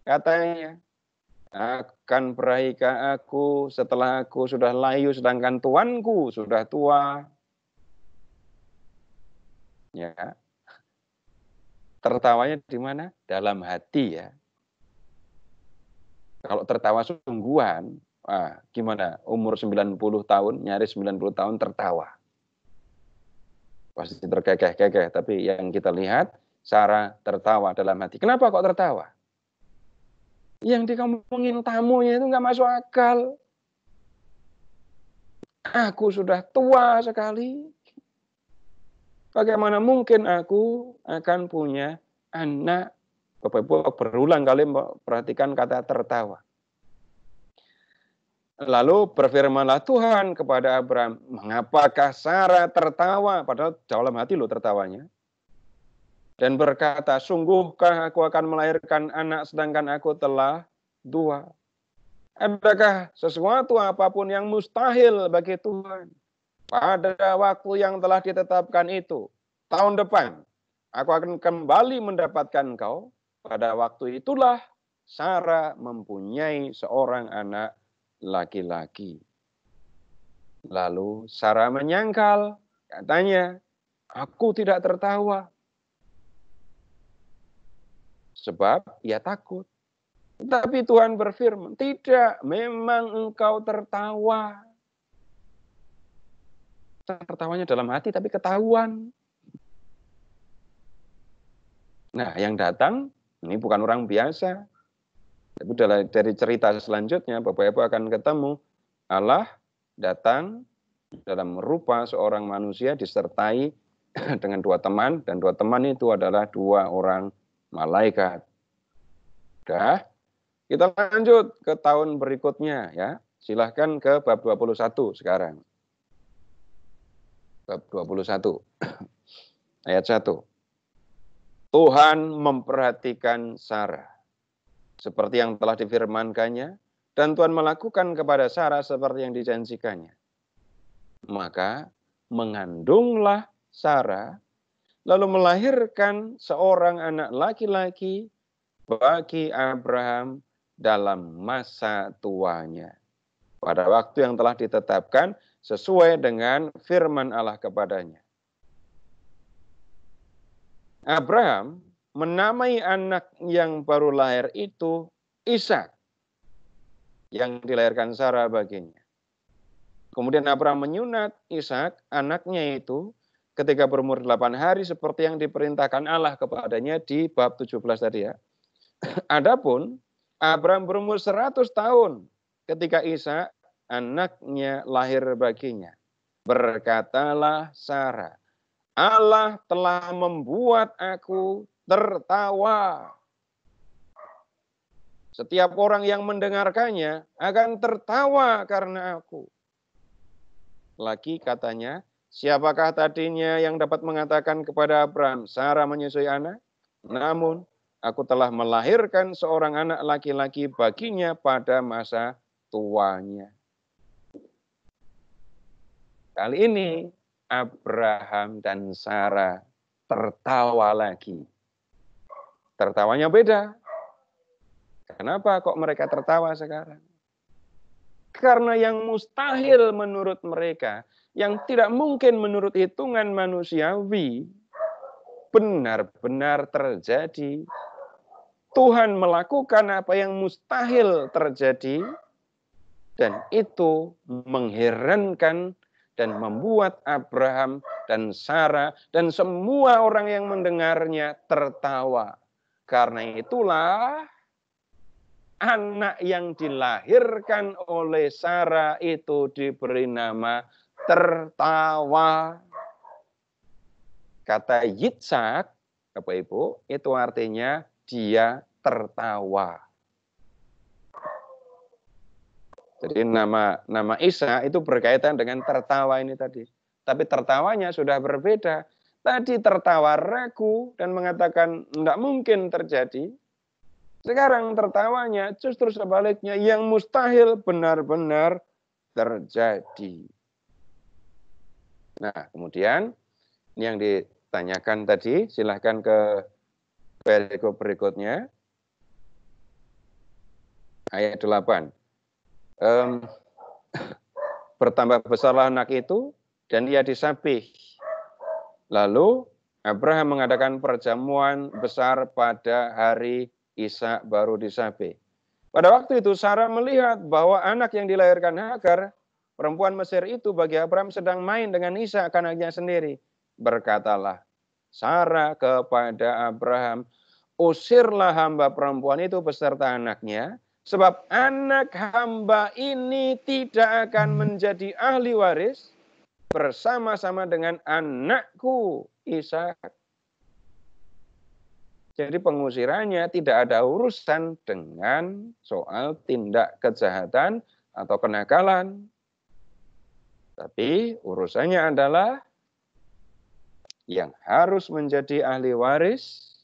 katanya, akan berahikah aku setelah aku sudah layu sedangkan tuanku sudah tua. Ya. Tertawanya di mana? Dalam hati ya. Kalau tertawa sungguhan, gimana? Umur 90 tahun, nyaris 90 tahun tertawa. Pasti terkekeh-kekeh, tapi yang kita lihat, Sarah tertawa dalam hati. Kenapa kok tertawa? Yang dikomongin tamunya itu nggak masuk akal. Aku sudah tua sekali. Bagaimana mungkin aku akan punya anak? Bapak Ibu berulang kali perhatikan kata tertawa. Lalu berfirmanlah Tuhan kepada Abraham, mengapakah Sarah tertawa? Padahal dalam hati loh tertawanya. Dan berkata, sungguhkah aku akan melahirkan anak sedangkan aku telah tua? Adakah sesuatu apapun yang mustahil bagi Tuhan? Pada waktu yang telah ditetapkan itu, tahun depan, aku akan kembali mendapatkan engkau. Pada waktu itulah Sarah mempunyai seorang anak laki-laki. Lalu Sarah menyangkal, katanya, aku tidak tertawa. Sebab ia takut. Tapi Tuhan berfirman, tidak, memang engkau tertawa. Tertawanya dalam hati tapi ketahuan. Nah, yang datang ini bukan orang biasa. Tapi dari cerita selanjutnya, Bapak Ibu akan ketemu Allah datang dalam rupa seorang manusia disertai dengan dua teman, dan dua teman itu adalah dua orang malaikat. Udah, kita lanjut ke tahun berikutnya ya. Silahkan ke bab 21 sekarang. Bab 21 ayat 1. Tuhan memperhatikan Sarah seperti yang telah difirmankannya, dan Tuhan melakukan kepada Sarah seperti yang dijanjikannya. Maka mengandunglah Sarah, lalu melahirkan seorang anak laki-laki bagi Abraham dalam masa tuanya, pada waktu yang telah ditetapkan sesuai dengan firman Allah kepadanya. Abraham menamai anak yang baru lahir itu Ishak, yang dilahirkan Sarah baginya. Kemudian Abraham menyunat Ishak, anaknya itu, ketika berumur 8 hari seperti yang diperintahkan Allah kepadanya di bab 17 tadi ya. Adapun Abraham berumur 100 tahun ketika Ishak anaknya lahir baginya. Berkatalah Sarah, Allah telah membuat aku tertawa. Setiap orang yang mendengarkannya akan tertawa karena aku. Lagi katanya, siapakah tadinya yang dapat mengatakan kepada Abraham, Sarah menyusui anak? Namun, aku telah melahirkan seorang anak laki-laki baginya pada masa tuanya. Kali ini, Abraham dan Sarah tertawa lagi. Tertawanya beda. Kenapa kok mereka tertawa sekarang? Karena yang mustahil menurut mereka, yang tidak mungkin menurut hitungan manusiawi, benar-benar terjadi. Tuhan melakukan apa yang mustahil terjadi, dan itu mengherankan dan membuat Abraham dan Sarah dan semua orang yang mendengarnya tertawa. Karena itulah anak yang dilahirkan oleh Sarah itu diberi nama tertawa. Kata Yitzhak, Bapak Ibu, itu artinya dia tertawa. Jadi nama Isa itu berkaitan dengan tertawa ini tadi. Tapi tertawanya sudah berbeda. Tadi tertawa ragu dan mengatakan tidak mungkin terjadi. Sekarang tertawanya justru sebaliknya, yang mustahil benar-benar terjadi. Nah, kemudian yang ditanyakan tadi, silahkan ke perikop berikutnya. Ayat 8. Bertambah besarlah anak itu, dan ia disapih. Lalu Abraham mengadakan perjamuan besar pada hari Ishak baru disabe. Pada waktu itu Sarah melihat bahwa anak yang dilahirkan Hagar, perempuan Mesir itu bagi Abraham sedang main dengan Ishak anaknya sendiri. Berkatalah Sarah kepada Abraham, usirlah hamba perempuan itu beserta anaknya, sebab anak hamba ini tidak akan menjadi ahli waris bersama-sama dengan anakku Ishak. Jadi pengusirannya tidak ada urusan dengan soal tindak kejahatan atau kenakalan. Tapi urusannya adalah yang harus menjadi ahli waris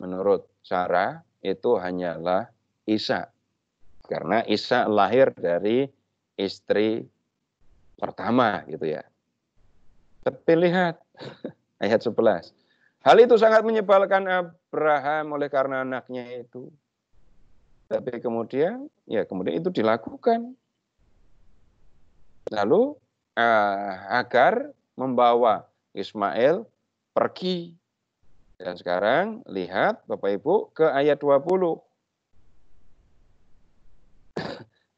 menurut Sarah itu hanyalah Ishak. Karena Ishak lahir dari istri pertama gitu ya. Tapi lihat ayat 11. Hal itu sangat menyebalkan Abraham oleh karena anaknya itu. Tapi kemudian itu dilakukan. Lalu Hagar membawa Ismail pergi. Dan sekarang lihat Bapak Ibu ke ayat 20.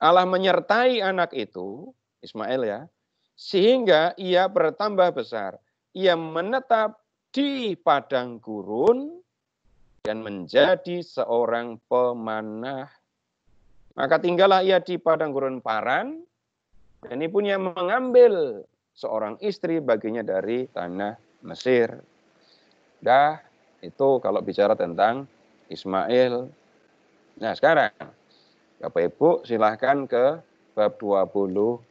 Allah menyertai anak itu, Ismail ya, sehingga ia bertambah besar. Ia menetap di padang gurun dan menjadi seorang pemanah. Maka tinggallah ia di padang gurun Paran, dan ibunya mengambil seorang istri baginya dari tanah Mesir. Dah, itu kalau bicara tentang Ismail. Nah sekarang, Bapak Ibu silahkan ke bab 22.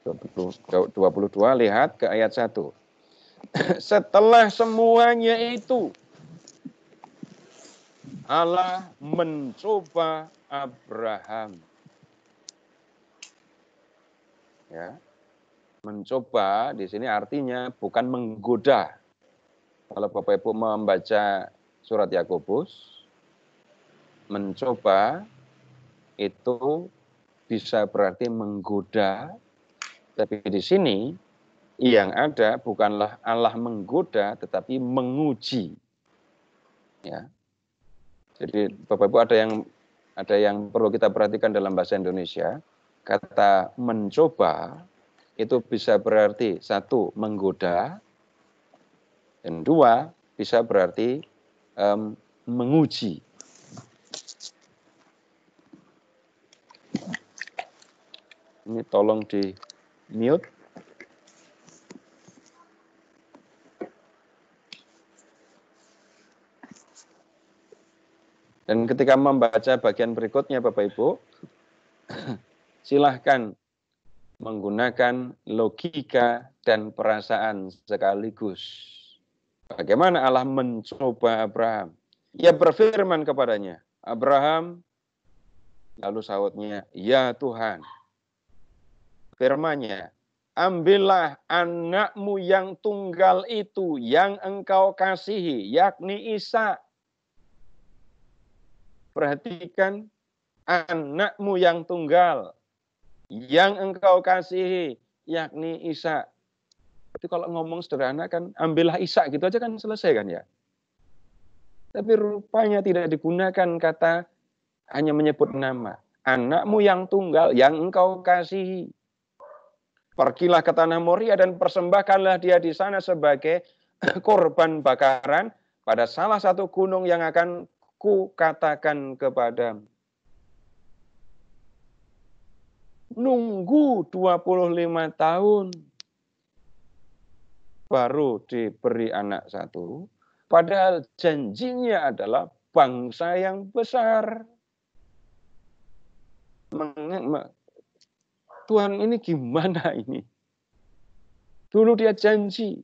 22 lihat ke ayat 1. Setelah semuanya itu Allah mencoba Abraham. Ya. Mencoba di sini artinya bukan menggoda. Kalau Bapak Ibu membaca surat Yakobus, mencoba itu bisa berarti menggoda. Tapi di sini yang ada bukanlah Allah menggoda, tetapi menguji. Ya. Jadi Bapak Ibu ada yang perlu kita perhatikan dalam bahasa Indonesia. Kata mencoba itu bisa berarti satu menggoda, dan dua bisa berarti menguji. Ini tolong di mute. Dan ketika membaca bagian berikutnya Bapak Ibu, silahkan menggunakan logika dan perasaan sekaligus. Bagaimana Allah mencoba Abraham? Ia berfirman kepadanya, Abraham, lalu sautnya, ya Tuhan. Firman-Nya, ambillah anakmu yang tunggal itu, yang engkau kasihi, yakni Ishak. Perhatikan, anakmu yang tunggal, yang engkau kasihi, yakni Ishak. Itu kalau ngomong sederhana kan, ambillah Ishak gitu aja kan selesai kan ya. Tapi rupanya tidak digunakan kata, hanya menyebut nama. Anakmu yang tunggal, yang engkau kasihi. Pergilah ke tanah Moria dan persembahkanlah dia di sana sebagai korban bakaran pada salah satu gunung yang akan ku katakan kepadamu. Nunggu 25 tahun baru diberi anak satu, padahal janjinya adalah bangsa yang besar. Tuhan ini gimana ini? Dulu dia janji,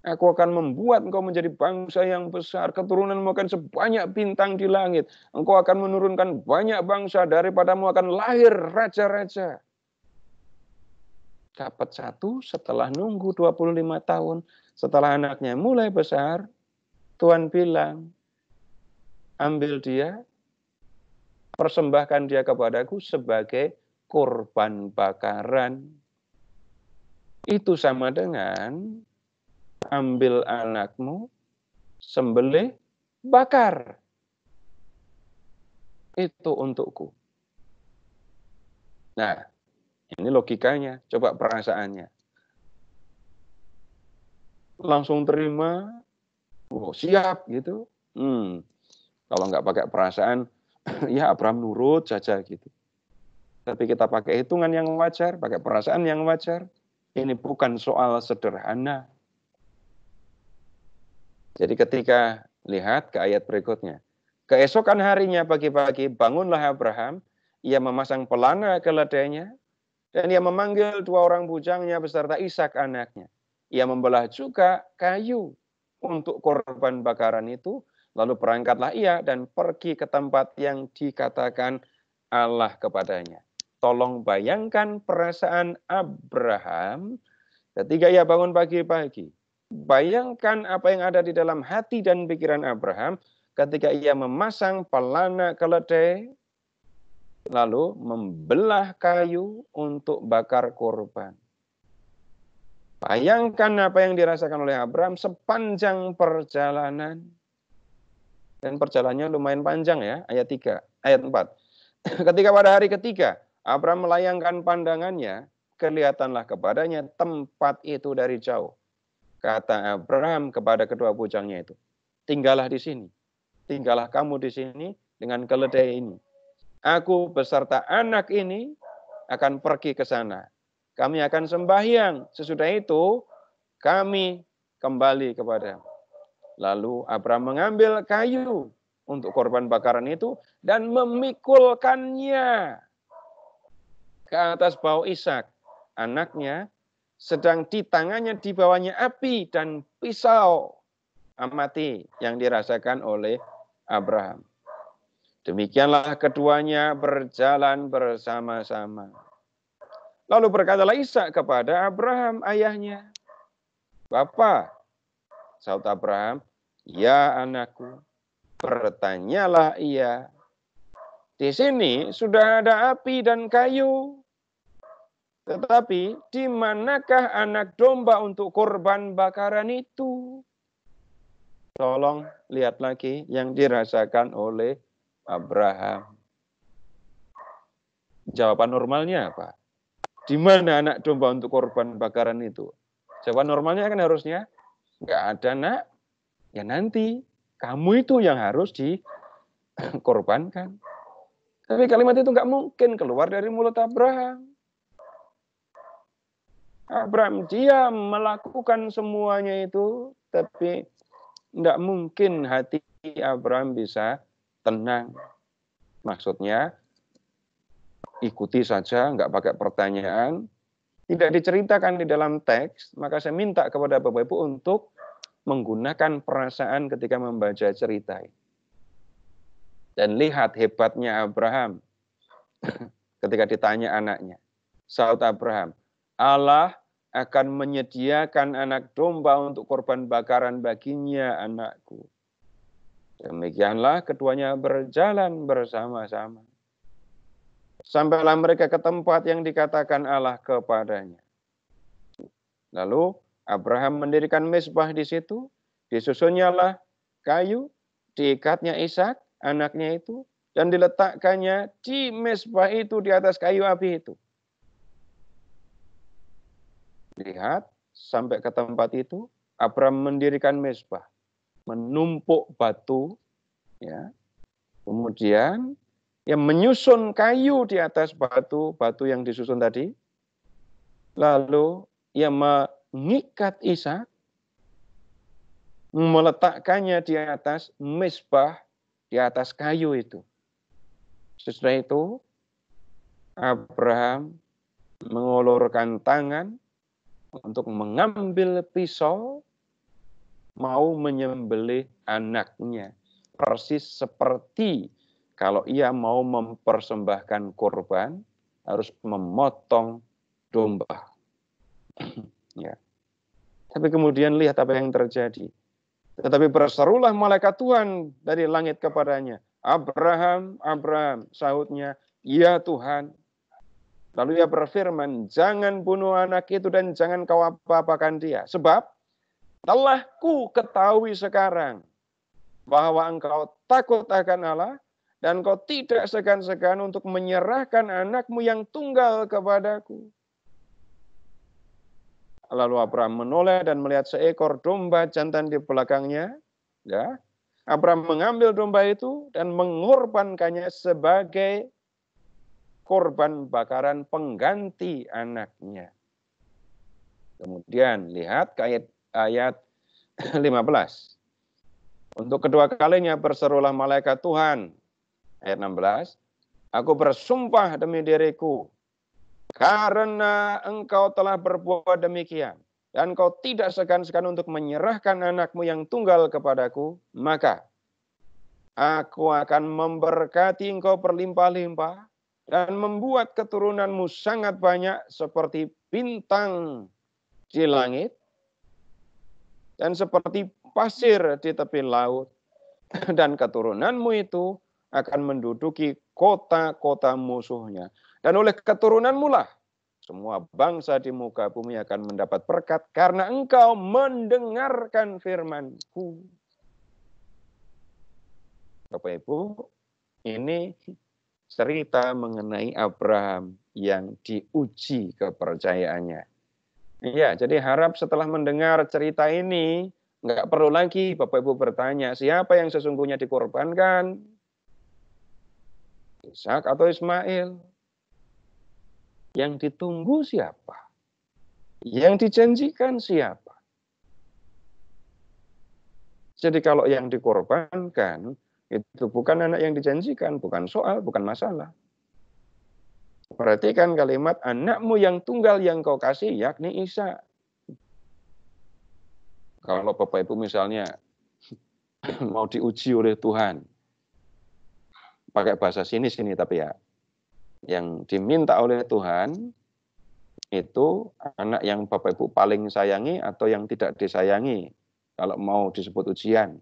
aku akan membuat engkau menjadi bangsa yang besar, keturunanmu akan sebanyak bintang di langit. Engkau akan menurunkan banyak bangsa, daripadamu akan lahir raja-raja. Dapat satu setelah nunggu 25 tahun, setelah anaknya mulai besar, Tuhan bilang, ambil dia, persembahkan dia kepadaku sebagai korban bakaran. Itu sama dengan ambil anakmu, sembelih, bakar. Itu untukku. Nah, ini logikanya, coba perasaannya. Langsung terima, oh, siap gitu. Kalau nggak pakai perasaan, ya Abraham nurut saja gitu. Tapi kita pakai hitungan yang wajar, pakai perasaan yang wajar. Ini bukan soal sederhana. Jadi ketika lihat ke ayat berikutnya. Keesokan harinya pagi-pagi bangunlah Abraham, ia memasang pelana keledainya, dan ia memanggil 2 orang bujangnya beserta Ishak anaknya. Ia membelah juga kayu untuk korban bakaran itu, lalu berangkatlah ia dan pergi ke tempat yang dikatakan Allah kepadanya. Tolong bayangkan perasaan Abraham ketika ia bangun pagi-pagi. Bayangkan apa yang ada di dalam hati dan pikiran Abraham ketika ia memasang pelana keledai, lalu membelah kayu untuk bakar korban. Bayangkan apa yang dirasakan oleh Abraham sepanjang perjalanan. Dan perjalanannya lumayan panjang ya, ayat 4. Ketika pada hari ketiga, Abraham melayangkan pandangannya, kelihatanlah kepadanya tempat itu dari jauh. Kata Abraham kepada kedua bujangnya itu, tinggallah di sini. Tinggallah kamu di sini dengan keledai ini. Aku beserta anak ini akan pergi ke sana. Kami akan sembahyang. Sesudah itu, kami kembali kepadamu. Lalu Abraham mengambil kayu untuk korban bakaran itu dan memikulkannya ke atas bahu Ishak, anaknya, sedang di tangannya dibawanya api dan pisau amati yang dirasakan oleh Abraham. Demikianlah keduanya berjalan bersama-sama. Lalu berkatalah Ishak kepada Abraham ayahnya, "Bapa," sahut Abraham, "Ya anakku." Bertanyalah ia, "Di sini sudah ada api dan kayu, tetapi di manakah anak domba untuk korban bakaran itu?" Tolong lihat lagi yang dirasakan oleh Abraham. Jawaban normalnya apa? Di mana anak domba untuk korban bakaran itu? Jawaban normalnya kan harusnya, nggak ada nak, ya nanti kamu itu yang harus dikorbankan. Tapi kalimat itu nggak mungkin keluar dari mulut Abraham. Abraham dia melakukan semuanya itu, tapi tidak mungkin hati Abraham bisa tenang. Maksudnya, ikuti saja, nggak pakai pertanyaan. Tidak diceritakan di dalam teks, maka saya minta kepada Bapak Ibu untuk menggunakan perasaan ketika membaca cerita. Dan lihat hebatnya Abraham ketika ditanya anaknya. Sahut Abraham, Allah akan menyediakan anak domba untuk korban bakaran baginya, anakku. Demikianlah keduanya berjalan bersama-sama. Sampailah mereka ke tempat yang dikatakan Allah kepadanya. Lalu Abraham mendirikan mezbah di situ, disusunnyalah kayu, diikatnya Ishak, anaknya itu, dan diletakkannya di mezbah itu di atas kayu api itu. Lihat, sampai ke tempat itu, Abraham mendirikan mezbah, menumpuk batu, ya. Kemudian yang menyusun kayu di atas batu yang disusun tadi. Lalu ia mengikat Ishak, meletakkannya di atas mezbah, di atas kayu itu. Sesudah itu, Abraham mengulurkan tangan untuk mengambil pisau, mau menyembelih anaknya. Persis seperti kalau ia mau mempersembahkan korban, harus memotong domba. Ya. Tapi kemudian lihat apa yang terjadi. Tetapi berserulah malaikat Tuhan dari langit kepadanya. "Abraham, Abraham," sahutnya, "Ya Tuhan." Lalu ia berfirman, jangan bunuh anak itu dan jangan kau apa-apakan dia. Sebab telah ku ketahui sekarang bahwa engkau takut akan Allah dan kau tidak segan-segan untuk menyerahkan anakmu yang tunggal kepadaku. Lalu Abraham menoleh dan melihat seekor domba jantan di belakangnya. Ya, Abraham mengambil domba itu dan mengorbankannya sebagai korban bakaran pengganti anaknya. Kemudian lihat ayat 15. Untuk kedua kalinya berserulah malaikat Tuhan. Ayat 16. Aku bersumpah demi diriku, karena engkau telah berbuat demikian, dan kau tidak segan-segan untuk menyerahkan anakmu yang tunggal kepadaku, maka aku akan memberkati engkau berlimpah-limpah, dan membuat keturunanmu sangat banyak seperti bintang di langit, dan seperti pasir di tepi laut, dan keturunanmu itu akan menduduki kota-kota musuhnya. Dan oleh keturunanmu lah semua bangsa di muka bumi akan mendapat berkat karena engkau mendengarkan firman-Ku. Bapak Ibu, ini cerita mengenai Abraham yang diuji kepercayaannya. Ya, jadi harap setelah mendengar cerita ini, nggak perlu lagi Bapak Ibu bertanya, siapa yang sesungguhnya dikorbankan? Ishak atau Ismail? Yang ditunggu siapa? Yang dijanjikan siapa? Jadi kalau yang dikorbankan, itu bukan anak yang dijanjikan, bukan soal, bukan masalah. Perhatikan kalimat anakmu yang tunggal yang kau kasih, yakni Ishak. Kalau Bapak Ibu misalnya mau diuji oleh Tuhan, pakai bahasa sini tapi ya, yang diminta oleh Tuhan itu anak yang Bapak Ibu paling sayangi atau yang tidak disayangi kalau mau disebut ujian.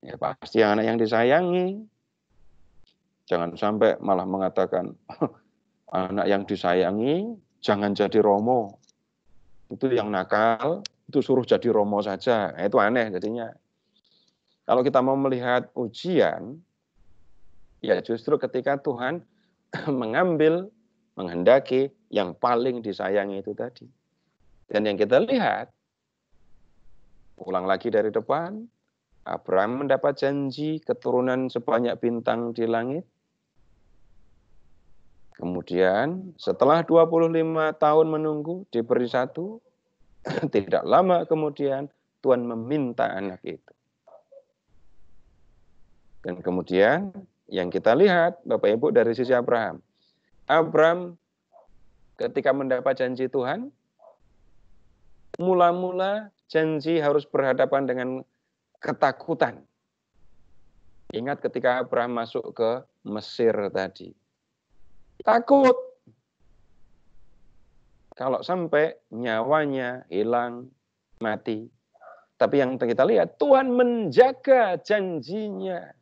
Ya pasti anak yang disayangi. Jangan sampai malah mengatakan anak yang disayangi jangan jadi romo. Itu yang nakal, itu suruh jadi romo saja. Nah, itu aneh jadinya. Kalau kita mau melihat ujian, ya justru ketika Tuhan menghendaki yang paling disayangi itu tadi. Dan yang kita lihat, ulang lagi dari depan, Abraham mendapat janji keturunan sebanyak bintang di langit. Kemudian setelah 25 tahun menunggu, diberi satu, tidak lama kemudian Tuhan meminta anak itu. Dan kemudian yang kita lihat, Bapak Ibu, dari sisi Abraham. Abraham ketika mendapat janji Tuhan, mula-mula janji harus berhadapan dengan ketakutan. Ingat ketika Abraham masuk ke Mesir tadi. Takut. Kalau sampai nyawanya hilang, mati. Tapi yang kita lihat, Tuhan menjaga janjinya.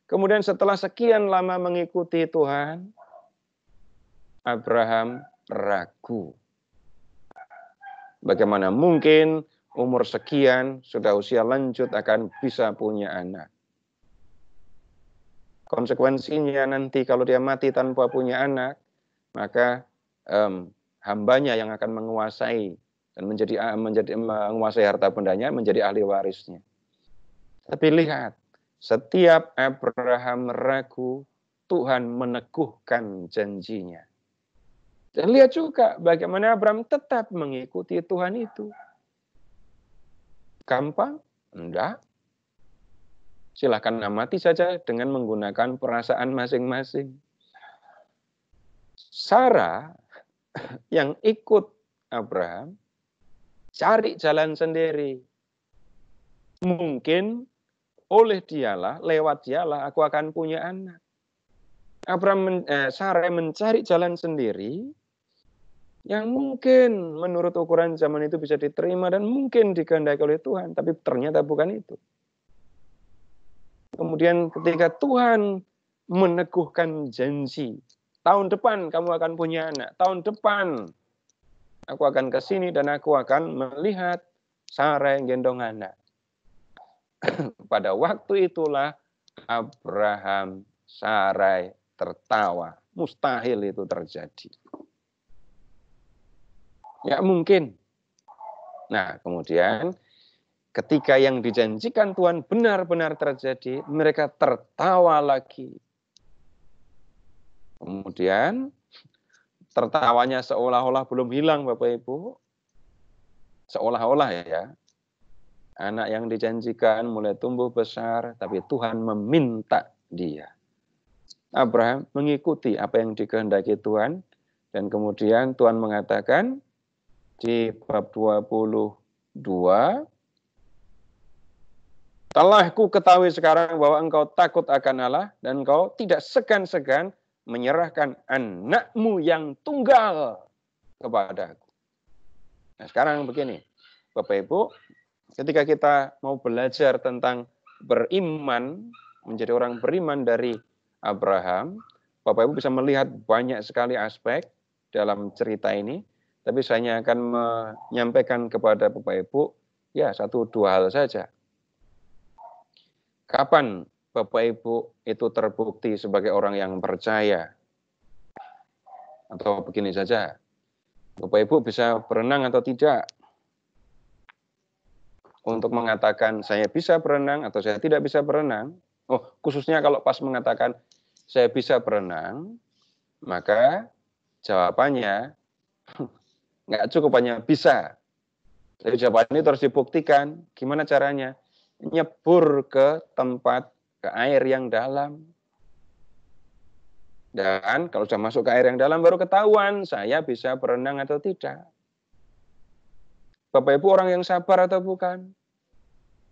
Kemudian setelah sekian lama mengikuti Tuhan, Abraham ragu. Bagaimana mungkin umur sekian, sudah usia lanjut akan bisa punya anak. Konsekuensinya nanti kalau dia mati tanpa punya anak, maka hambanya yang akan menguasai dan menguasai harta bendanya, menjadi ahli warisnya. Tapi lihat, setiap Abraham ragu, Tuhan meneguhkan janjinya. Dan lihat juga bagaimana Abraham tetap mengikuti Tuhan itu. Gampang? Enggak. Silahkan amati saja dengan menggunakan perasaan masing-masing. Sarah yang ikut Abraham cari jalan sendiri. Mungkin oleh dialah, lewat dialah aku akan punya anak. Sarah mencari jalan sendiri yang mungkin menurut ukuran zaman itu bisa diterima dan mungkin dikehendaki oleh Tuhan, tapi ternyata bukan itu. Kemudian ketika Tuhan meneguhkan janji tahun depan kamu akan punya anak, tahun depan aku akan ke sini dan aku akan melihat Sarai gendong anak. Pada waktu itulah Abraham, Sarai tertawa. Mustahil itu terjadi. Ya mungkin. Nah, kemudian ketika yang dijanjikan Tuhan benar-benar terjadi, mereka tertawa lagi. Kemudian tertawanya seolah-olah belum hilang, Bapak Ibu. Seolah-olah ya. Anak yang dijanjikan mulai tumbuh besar, tapi Tuhan meminta dia. Abraham mengikuti apa yang dikehendaki Tuhan, dan kemudian Tuhan mengatakan di bab 22, telah ku ketahui sekarang bahwa engkau takut akan Allah, dan engkau tidak segan-segan menyerahkan anakmu yang tunggal kepadaku. Nah sekarang begini, Bapak Ibu, ketika kita mau belajar tentang beriman, menjadi orang beriman dari Abraham, Bapak Ibu bisa melihat banyak sekali aspek dalam cerita ini, tapi saya akan menyampaikan kepada Bapak Ibu, ya 1-2 hal saja. Kapan Bapak Ibu itu terbukti sebagai orang yang percaya? Atau begini saja, Bapak Ibu bisa berenang atau tidak? Untuk mengatakan saya bisa berenang atau saya tidak bisa berenang, khususnya kalau pas mengatakan saya bisa berenang, maka jawabannya nggak cukup hanya bisa. Jadi jawaban ini terus dibuktikan. Gimana caranya? Nyebur ke tempat, ke air yang dalam. Dan kalau sudah masuk ke air yang dalam baru ketahuan saya bisa berenang atau tidak. Bapak Ibu orang yang sabar atau bukan?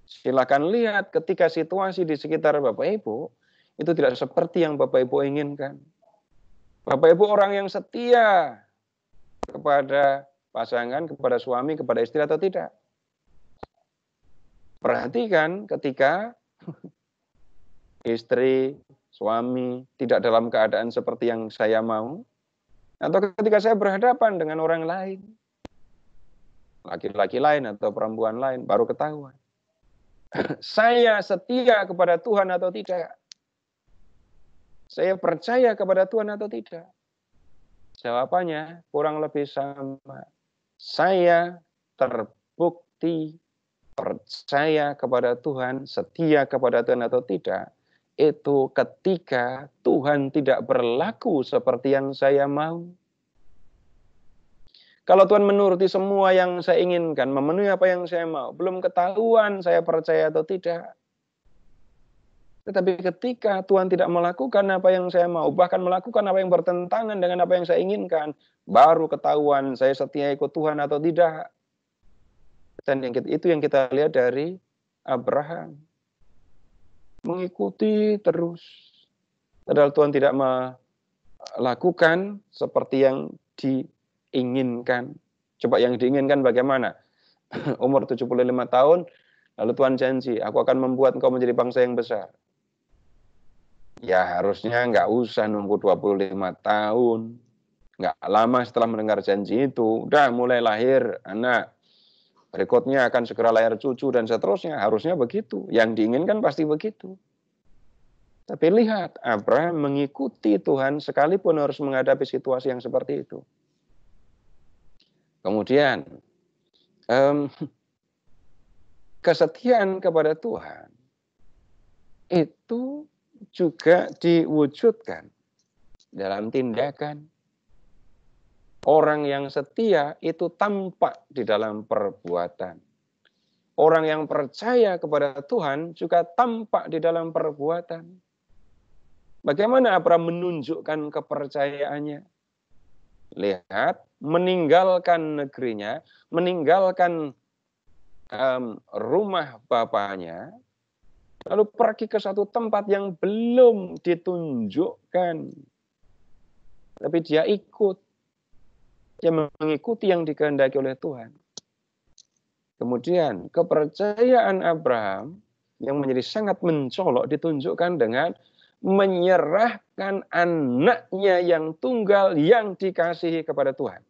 Silakan lihat ketika situasi di sekitar Bapak Ibu itu tidak seperti yang Bapak Ibu inginkan. Bapak Ibu orang yang setia kepada pasangan, kepada suami, kepada istri atau tidak. Perhatikan ketika istri, suami tidak dalam keadaan seperti yang saya mau, atau ketika saya berhadapan dengan orang lain, laki-laki lain atau perempuan lain, baru ketahuan. Saya setia kepada Tuhan atau tidak? Saya percaya kepada Tuhan atau tidak? Jawabannya kurang lebih sama. Saya terbukti percaya kepada Tuhan, setia kepada Tuhan atau tidak, itu ketika Tuhan tidak berlaku seperti yang saya mau. Kalau Tuhan menuruti semua yang saya inginkan, memenuhi apa yang saya mau, belum ketahuan saya percaya atau tidak. Tetapi ketika Tuhan tidak melakukan apa yang saya mau, bahkan melakukan apa yang bertentangan dengan apa yang saya inginkan, baru ketahuan saya setia ikut Tuhan atau tidak. Dan itu yang kita lihat dari Abraham. Mengikuti terus. Padahal Tuhan tidak melakukan seperti yang diinginkan. Coba yang diinginkan bagaimana? Umur 75 tahun, lalu Tuhan janji, aku akan membuat engkau menjadi bangsa yang besar. Ya harusnya nggak usah nunggu 25 tahun. Nggak lama setelah mendengar janji itu, udah mulai lahir anak. Berikutnya akan segera lahir cucu dan seterusnya. Harusnya begitu. Yang diinginkan pasti begitu. Tapi lihat, Abraham mengikuti Tuhan sekalipun harus menghadapi situasi yang seperti itu. Kemudian, kesetiaan kepada Tuhan itu juga diwujudkan dalam tindakan. Orang yang setia itu tampak di dalam perbuatan. Orang yang percaya kepada Tuhan juga tampak di dalam perbuatan. Bagaimana Abraham menunjukkan kepercayaannya? Lihat, meninggalkan negerinya, meninggalkan rumah bapaknya, lalu pergi ke satu tempat yang belum ditunjukkan. Tapi dia ikut. Dia mengikuti yang dikehendaki oleh Tuhan. Kemudian kepercayaan Abraham yang menjadi sangat mencolok ditunjukkan dengan menyerahkan anaknya yang tunggal yang dikasihi kepada Tuhan.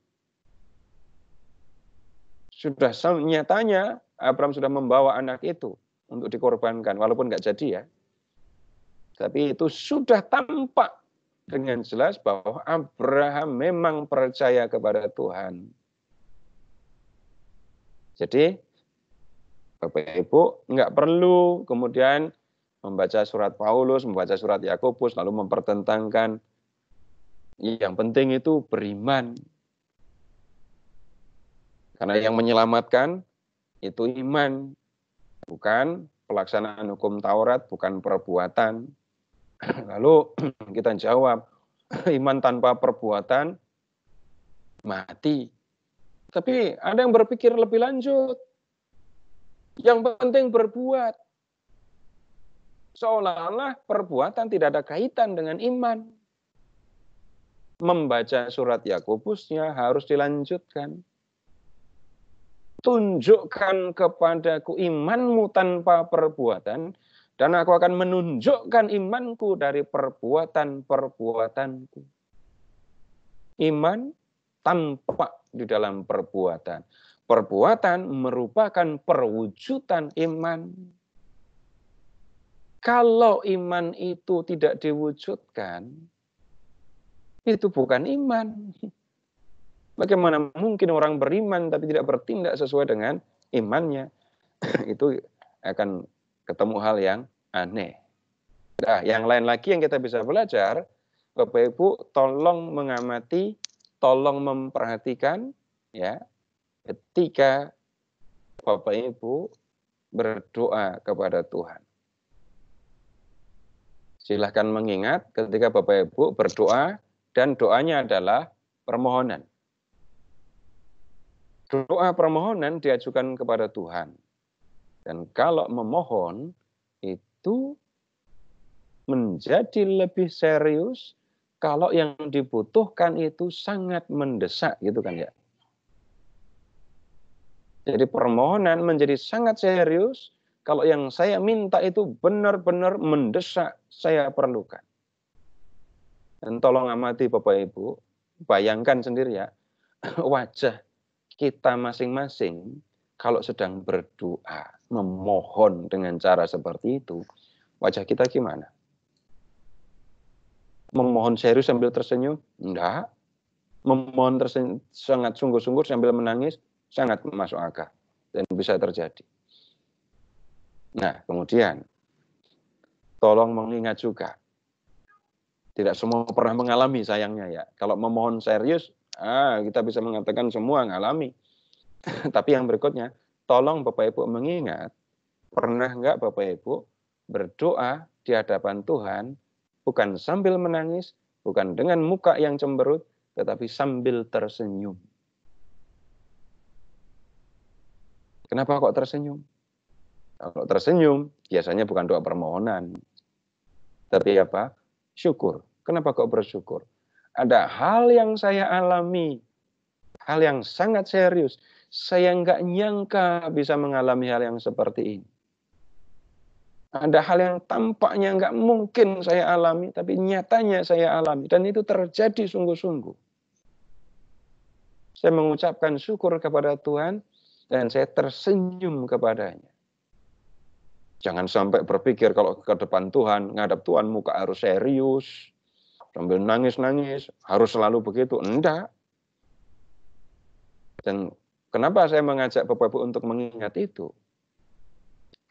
Sudah nyatanya Abraham sudah membawa anak itu untuk dikorbankan, walaupun nggak jadi ya. Tapi itu sudah tampak dengan jelas bahwa Abraham memang percaya kepada Tuhan. Jadi Bapak Ibu nggak perlu kemudian membaca surat Paulus, membaca surat Yakobus, lalu mempertentangkan. Yang penting itu beriman. Karena yang menyelamatkan itu iman, bukan pelaksanaan hukum Taurat, bukan perbuatan. Lalu kita jawab, iman tanpa perbuatan mati. Tapi ada yang berpikir lebih lanjut. Yang penting berbuat. Seolah-olah perbuatan tidak ada kaitan dengan iman. Membaca surat Yakobusnya harus dilanjutkan. Tunjukkan kepadaku imanmu tanpa perbuatan, dan aku akan menunjukkan imanku dari perbuatan-perbuatanku. Iman tampak di dalam perbuatan. Perbuatan merupakan perwujudan iman. Kalau iman itu tidak diwujudkan, itu bukan iman. Bagaimana mungkin orang beriman tapi tidak bertindak sesuai dengan imannya? Itu akan ketemu hal yang aneh. Nah, yang lain lagi yang kita bisa belajar, Bapak Ibu, tolong mengamati, tolong memperhatikan, ya, ketika Bapak Ibu berdoa kepada Tuhan. Silahkan mengingat ketika Bapak Ibu berdoa dan doanya adalah permohonan. Doa permohonan diajukan kepada Tuhan. Dan kalau memohon itu menjadi lebih serius kalau yang dibutuhkan itu sangat mendesak, gitu kan ya. Jadi permohonan menjadi sangat serius kalau yang saya minta itu benar-benar mendesak, saya perlukan. Dan tolong amati Bapak Ibu, bayangkan sendiri ya, wajah kita masing-masing kalau sedang berdoa, memohon dengan cara seperti itu, wajah kita gimana? Memohon serius sambil tersenyum? Enggak. Memohon sangat sungguh-sungguh sambil menangis? Sangat masuk akal dan bisa terjadi. Nah, kemudian tolong mengingat juga, tidak semua pernah mengalami sayangnya ya. Kalau memohon serius, kita bisa mengatakan semua ngalami. Tapi yang berikutnya, tolong Bapak Ibu mengingat, pernah nggak Bapak Ibu berdoa di hadapan Tuhan, bukan sambil menangis, bukan dengan muka yang cemberut, tetapi sambil tersenyum. Kenapa kok tersenyum? Kalau tersenyum, biasanya bukan doa permohonan. Tapi apa? Syukur. Kenapa kok bersyukur? Ada hal yang saya alami, hal yang sangat serius. Saya nggak nyangka bisa mengalami hal yang seperti ini. Ada hal yang tampaknya nggak mungkin saya alami, tapi nyatanya saya alami. Dan itu terjadi sungguh-sungguh. Saya mengucapkan syukur kepada Tuhan, dan saya tersenyum kepadanya. Jangan sampai berpikir kalau ke depan Tuhan, ngadap Tuhan muka harus serius, sambil nangis-nangis, harus selalu begitu. Enggak. Dan kenapa saya mengajak Bapak Ibu untuk mengingat itu?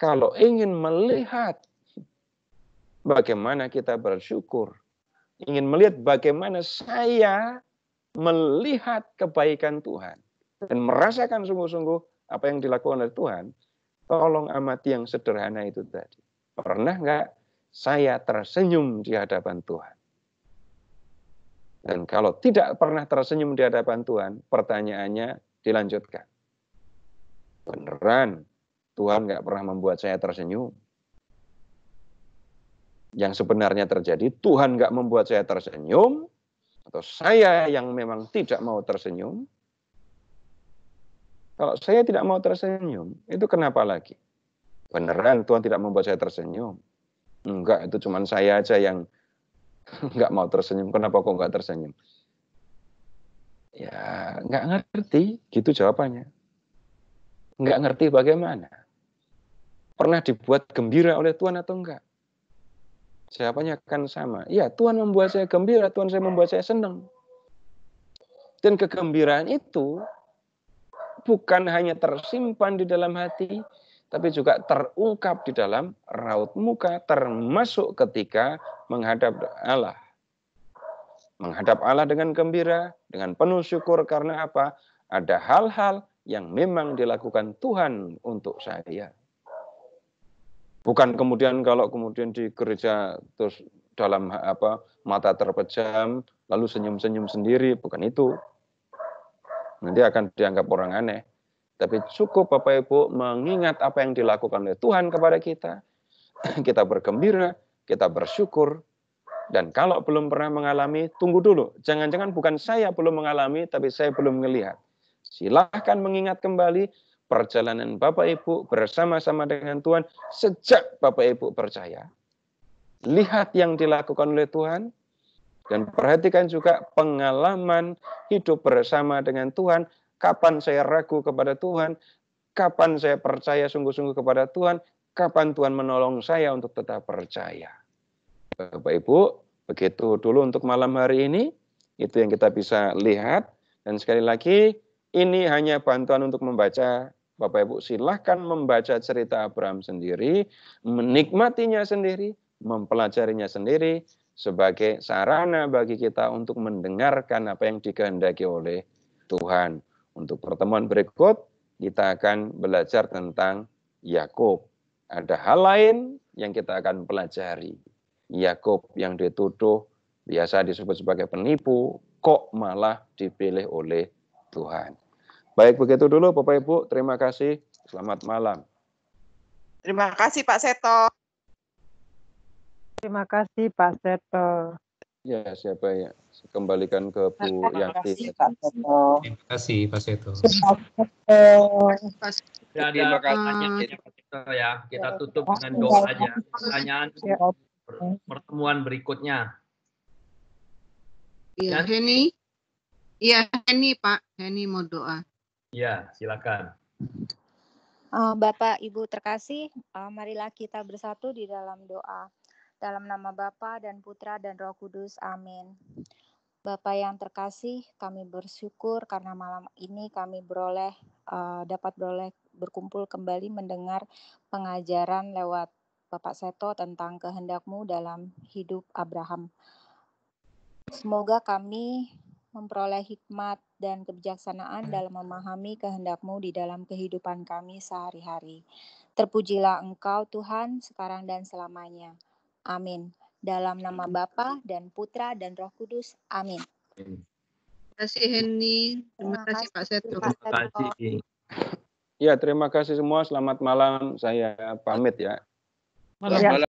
Kalau ingin melihat bagaimana kita bersyukur, ingin melihat bagaimana saya melihat kebaikan Tuhan, dan merasakan sungguh-sungguh apa yang dilakukan oleh Tuhan, tolong amati yang sederhana itu tadi. Pernah nggak saya tersenyum di hadapan Tuhan? Dan kalau tidak pernah tersenyum di hadapan Tuhan, pertanyaannya dilanjutkan. Beneran Tuhan nggak pernah membuat saya tersenyum? Yang sebenarnya terjadi, Tuhan nggak membuat saya tersenyum, atau saya yang memang tidak mau tersenyum? Kalau saya tidak mau tersenyum, itu kenapa lagi? Beneran Tuhan tidak membuat saya tersenyum? Enggak, itu cuman saya aja yang nggak mau tersenyum. Kenapa kok nggak tersenyum? Ya, nggak ngerti, gitu jawabannya. Nggak ngerti bagaimana. Pernah dibuat gembira oleh Tuhan atau enggak? Jawabannya kan sama. Ya, Tuhan membuat saya gembira, Tuhan saya membuat saya senang. Dan kegembiraan itu bukan hanya tersimpan di dalam hati, tapi juga terungkap di dalam raut muka, termasuk ketika menghadap Allah. Menghadap Allah dengan gembira, dengan penuh syukur, karena apa? Ada hal-hal yang memang dilakukan Tuhan untuk saya. Bukan kemudian kalau kemudian di gereja terus dalam mata terpejam, lalu senyum-senyum sendiri, bukan itu. Nanti akan dianggap orang aneh. Tapi cukup Bapak Ibu mengingat apa yang dilakukan oleh Tuhan kepada kita. Kita bergembira, kita bersyukur. Dan kalau belum pernah mengalami, tunggu dulu. Jangan-jangan bukan saya belum mengalami, tapi saya belum melihat. Silahkan mengingat kembali perjalanan Bapak Ibu bersama-sama dengan Tuhan sejak Bapak Ibu percaya. Lihat yang dilakukan oleh Tuhan. Dan perhatikan juga pengalaman hidup bersama dengan Tuhan. Kapan saya ragu kepada Tuhan, kapan saya percaya sungguh-sungguh kepada Tuhan, kapan Tuhan menolong saya untuk tetap percaya. Bapak Ibu, begitu dulu untuk malam hari ini, itu yang kita bisa lihat. Dan sekali lagi, ini hanya bantuan untuk membaca. Bapak Ibu silahkan membaca cerita Abraham sendiri, menikmatinya sendiri, mempelajarinya sendiri, sebagai sarana bagi kita untuk mendengarkan apa yang dikehendaki oleh Tuhan. Untuk pertemuan berikut, kita akan belajar tentang Yakub. Ada hal lain yang kita akan pelajari. Yakub yang dituduh, biasa disebut sebagai penipu, kok malah dipilih oleh Tuhan. Baik, begitu dulu Bapak Ibu. Terima kasih. Selamat malam. Terima kasih Pak Seto. Terima kasih Pak Seto. Ya, siapa ya? Kembalikan ke Bu Yanti. Terima kasih Pak Seto. Tidak ada pertanyaan ya. Kita tutup dengan doa aja. Pertanyaan pertemuan berikutnya. Iya, Heni. Iya, Heni Pak. Heni mau doa. Ya, silakan. Bapak, Ibu terkasih, marilah kita bersatu di dalam doa. Dalam nama Bapa dan Putra dan Roh Kudus. Amin. Bapak yang terkasih, kami bersyukur karena malam ini kami dapat berkumpul kembali mendengar pengajaran lewat Bapak Seto tentang kehendak-Mu dalam hidup Abraham. Semoga kami memperoleh hikmat dan kebijaksanaan dalam memahami kehendak-Mu di dalam kehidupan kami sehari-hari. Terpujilah Engkau Tuhan sekarang dan selamanya. Amin. Dalam nama Bapa dan Putra dan Roh Kudus. Amin. Terima kasih Heni. Terima kasih Pak Seto. Terima kasih. Ya, terima kasih semua. Selamat malam. Saya pamit ya. Malam.